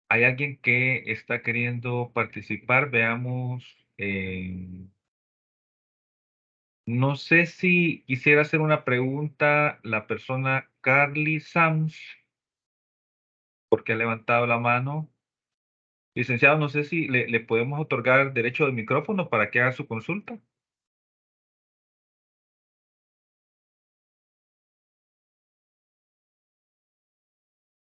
¿Hay alguien que está queriendo participar? Veamos. No sé si quisiera hacer una pregunta la persona Carly Sams, porque ha levantado la mano. Licenciado, no sé si le podemos otorgar derecho de micrófono para que haga su consulta.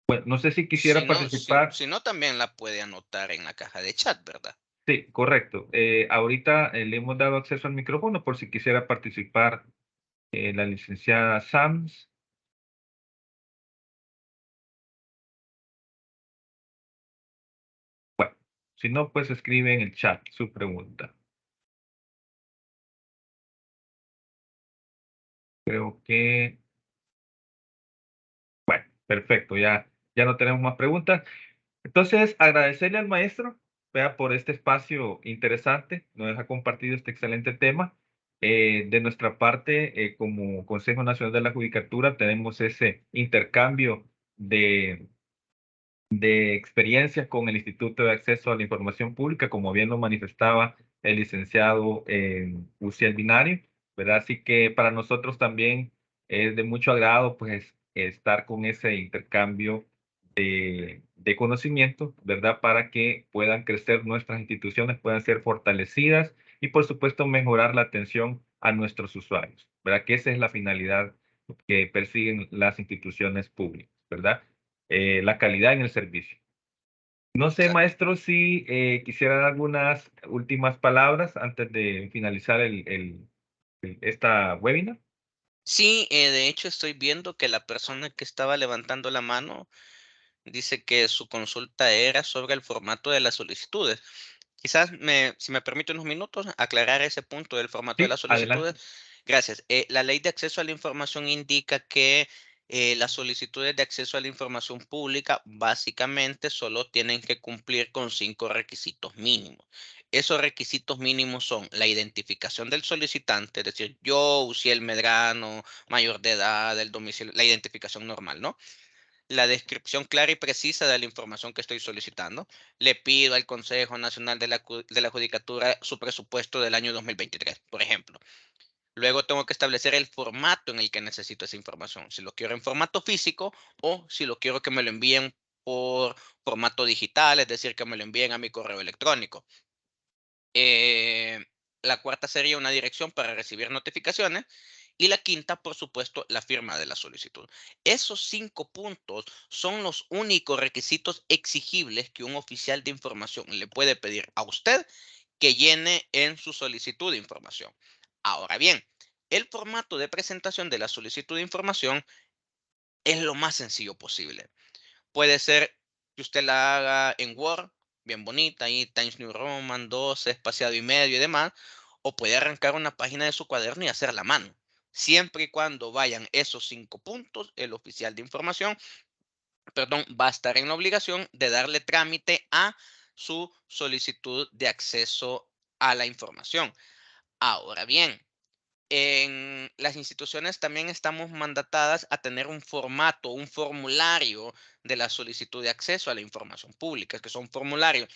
Bueno, no sé si Si quisiera no, si, participar. si no, también la puede anotar en la caja de chat, ¿verdad? Sí, correcto. Ahorita le hemos dado acceso al micrófono por si quisiera participar la licenciada Sams. Bueno, si no, pues escribe en el chat su pregunta. Creo que, bueno, perfecto, ya no tenemos más preguntas. Entonces, agradecerle al maestro, vea, por este espacio interesante, nos ha compartido este excelente tema. De nuestra parte, como Consejo Nacional de la Judicatura, tenemos ese intercambio de experiencias con el Instituto de Acceso a la Información Pública, como bien lo manifestaba el licenciado Uciel Binario, ¿verdad? Así que para nosotros también es de mucho agrado, pues, estar con ese intercambio de conocimiento, ¿verdad? Para que puedan crecer nuestras instituciones, puedan ser fortalecidas y, por supuesto, mejorar la atención a nuestros usuarios, ¿verdad? Que esa es la finalidad que persiguen las instituciones públicas, ¿verdad? La calidad en el servicio. No sé, Exacto. maestro, si quisiera dar algunas últimas palabras antes de finalizar esta webinar. Sí, de hecho estoy viendo que la persona que estaba levantando la mano dice que su consulta era sobre el formato de las solicitudes. Quizás, si me permite unos minutos, aclarar ese punto del formato de Sí, las solicitudes. adelante. Gracias. La ley de acceso a la información indica que las solicitudes de acceso a la información pública básicamente solo tienen que cumplir con 5 requisitos mínimos. esos requisitos mínimos son la identificación del solicitante, es decir, yo, Uciel Medrano, mayor de edad, el domicilio, la identificación normal, ¿no? La descripción clara y precisa de la información que estoy solicitando. Le pido al Consejo Nacional de la Judicatura su presupuesto del año 2023, por ejemplo. Luego tengo que establecer el formato en el que necesito esa información. Si lo quiero en formato físico o si lo quiero que me lo envíen por formato digital, es decir, que me lo envíen a mi correo electrónico. Eh, la cuarta sería una dirección para recibir notificaciones. Y la quinta, por supuesto, la firma de la solicitud. Esos 5 puntos son los únicos requisitos exigibles que un oficial de información le puede pedir a usted que llene en su solicitud de información. Ahora bien, el formato de presentación de la solicitud de información es lo más sencillo posible. Puede ser que usted la haga en Word, bien bonita, ahí Times New Roman 12, espaciado y medio y demás, o puede arrancar una página de su cuaderno y hacerla a mano. Siempre y cuando vayan esos 5 puntos, el oficial de información, perdón, va a estar en la obligación de darle trámite a su solicitud de acceso a la información. Ahora bien, en las instituciones también estamos mandatadas a tener un formato, un formulario de la solicitud de acceso a la información pública, que son formularios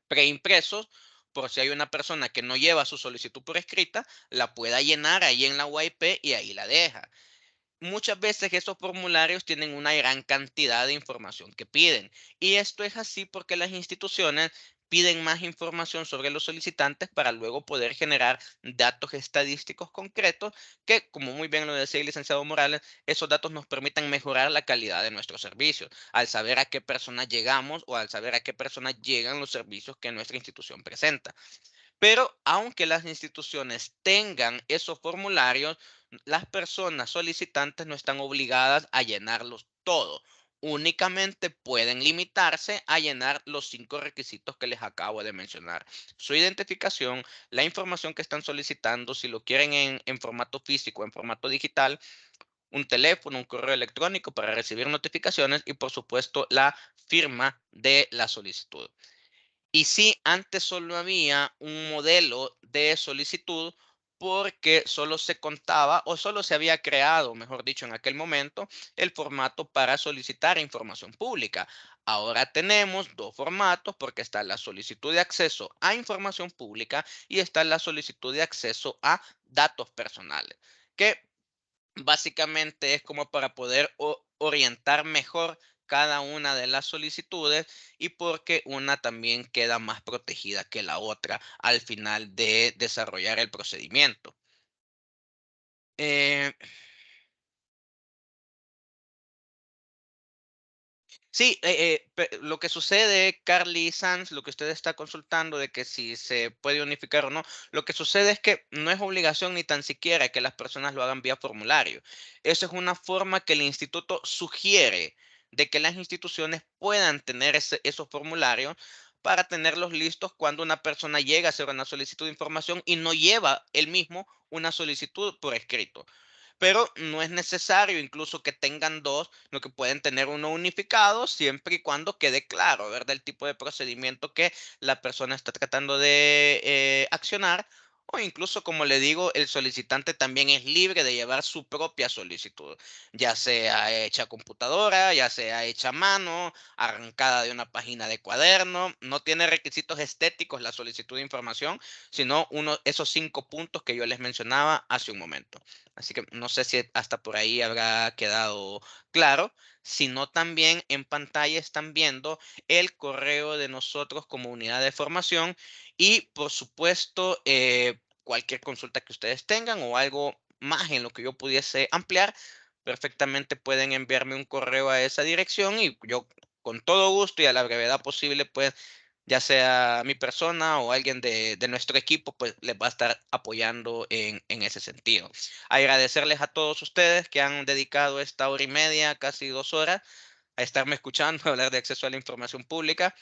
preimpresos, por si hay una persona que no lleva su solicitud por escrita, la pueda llenar ahí en la UIP y ahí la deja. Muchas veces esos formularios tienen una gran cantidad de información que piden. Y esto es así porque las instituciones piden más información sobre los solicitantes para luego poder generar datos estadísticos concretos que, como muy bien lo decía el licenciado Morales, esos datos nos permitan mejorar la calidad de nuestros servicios, al saber a qué personas llegamos o al saber a qué personas llegan los servicios que nuestra institución presenta. Pero aunque las instituciones tengan esos formularios, las personas solicitantes no están obligadas a llenarlos todo. Únicamente pueden limitarse a llenar los 5 requisitos que les acabo de mencionar. Su identificación, la información que están solicitando, si lo quieren en formato físico o en formato digital, un teléfono, un correo electrónico para recibir notificaciones y por supuesto la firma de la solicitud. Y sí, antes solo había un modelo de solicitud porque solo se contaba o solo se había creado, mejor dicho, en aquel momento, el formato para solicitar información pública. Ahora tenemos 2 formatos porque está la solicitud de acceso a información pública y está la solicitud de acceso a datos personales, que básicamente es como para poder orientar mejor cada una de las solicitudes y porque una también queda más protegida que la otra al final de desarrollar el procedimiento. Eh, Sí, lo que sucede, Carly Sanz, lo que usted está consultando de que si se puede unificar o no, lo que sucede es que no es obligación ni tan siquiera que las personas lo hagan vía formulario. Eso es una forma que el instituto sugiere de que las instituciones puedan tener esos formularios para tenerlos listos cuando una persona llega a hacer una solicitud de información y no lleva él mismo una solicitud por escrito. Pero no es necesario incluso que tengan dos, lo que pueden tener uno unificado siempre y cuando quede claro, ¿verdad? El tipo de procedimiento que la persona está tratando de accionar. O incluso, como le digo, el solicitante también es libre de llevar su propia solicitud, ya sea hecha a computadora, ya sea hecha a mano, arrancada de una página de cuaderno. No tiene requisitos estéticos la solicitud de información, sino esos 5 puntos que yo les mencionaba hace un momento. Así que no sé si hasta por ahí habrá quedado claro. Si no, también en pantalla están viendo el correo de nosotros como unidad de formación y por supuesto cualquier consulta que ustedes tengan o algo más en lo que yo pudiese ampliar, perfectamente pueden enviarme un correo a esa dirección y yo con todo gusto y a la brevedad posible pues ya sea mi persona o alguien de nuestro equipo, pues les va a estar apoyando en ese sentido. Agradecerles a todos ustedes que han dedicado esta hora y media, casi 2 horas, a estarme escuchando hablar de acceso a la información pública.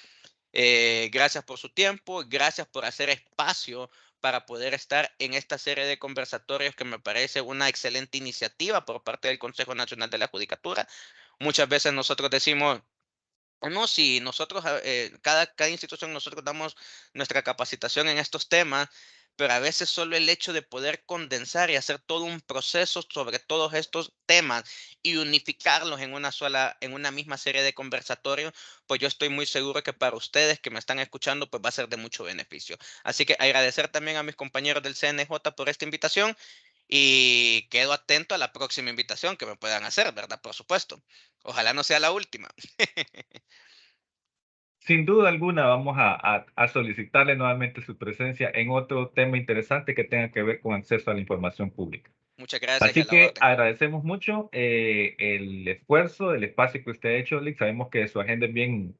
Gracias por su tiempo, gracias por hacer espacio para poder estar en esta serie de conversatorios que me parece una excelente iniciativa por parte del Consejo Nacional de la Judicatura. Muchas veces nosotros decimos No, sí, nosotros, cada institución, nosotros damos nuestra capacitación en estos temas, pero a veces solo el hecho de poder condensar y hacer todo un proceso sobre todos estos temas y unificarlos en una misma serie de conversatorios, pues yo estoy muy seguro que para ustedes que me están escuchando, pues va a ser de mucho beneficio. Así que agradecer también a mis compañeros del CNJ por esta invitación y quedo atento a la próxima invitación que me puedan hacer, ¿verdad? Por supuesto. Ojalá no sea la última. Sin duda alguna vamos a solicitarle nuevamente su presencia en otro tema interesante que tenga que ver con acceso a la información pública. Muchas gracias y a Así la que orden. agradecemos mucho el esfuerzo, el espacio que usted ha hecho, Lick. Sabemos que su agenda es bien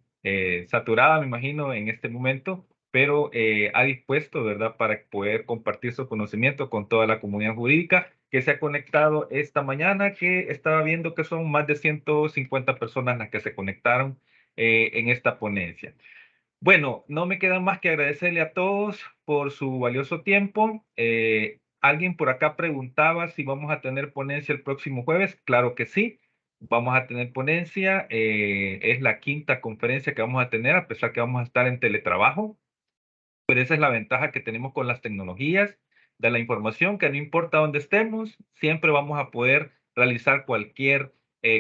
saturada, me imagino, en este momento, pero ha dispuesto, ¿verdad?, para poder compartir su conocimiento con toda la comunidad jurídica que se ha conectado esta mañana, que estaba viendo que son más de 150 personas las que se conectaron en esta ponencia. Bueno, no me queda más que agradecerle a todos por su valioso tiempo. Alguien por acá preguntaba si vamos a tener ponencia el próximo jueves. Claro que sí, vamos a tener ponencia. Es la quinta conferencia que vamos a tener, a pesar que vamos a estar en teletrabajo. Pero esa es la ventaja que tenemos con las tecnologías de la información, que no importa dónde estemos, siempre vamos a poder realizar cualquier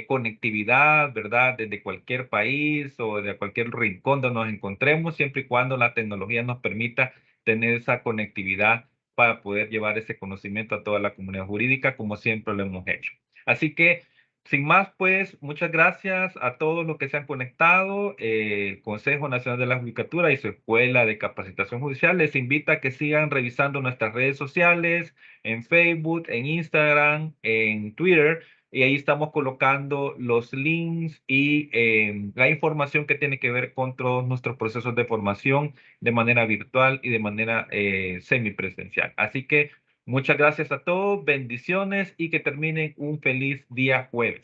conectividad, ¿verdad? Desde cualquier país o de cualquier rincón donde nos encontremos, siempre y cuando la tecnología nos permita tener esa conectividad para poder llevar ese conocimiento a toda la comunidad jurídica, como siempre lo hemos hecho. Así que sin más, pues, muchas gracias a todos los que se han conectado. El Consejo Nacional de la Judicatura y su Escuela de Capacitación Judicial les invita a que sigan revisando nuestras redes sociales, en Facebook, en Instagram, en Twitter, y ahí estamos colocando los links y la información que tiene que ver con todos nuestros procesos de formación de manera virtual y de manera semipresencial. Así que muchas gracias a todos, bendiciones y que terminen un feliz día jueves.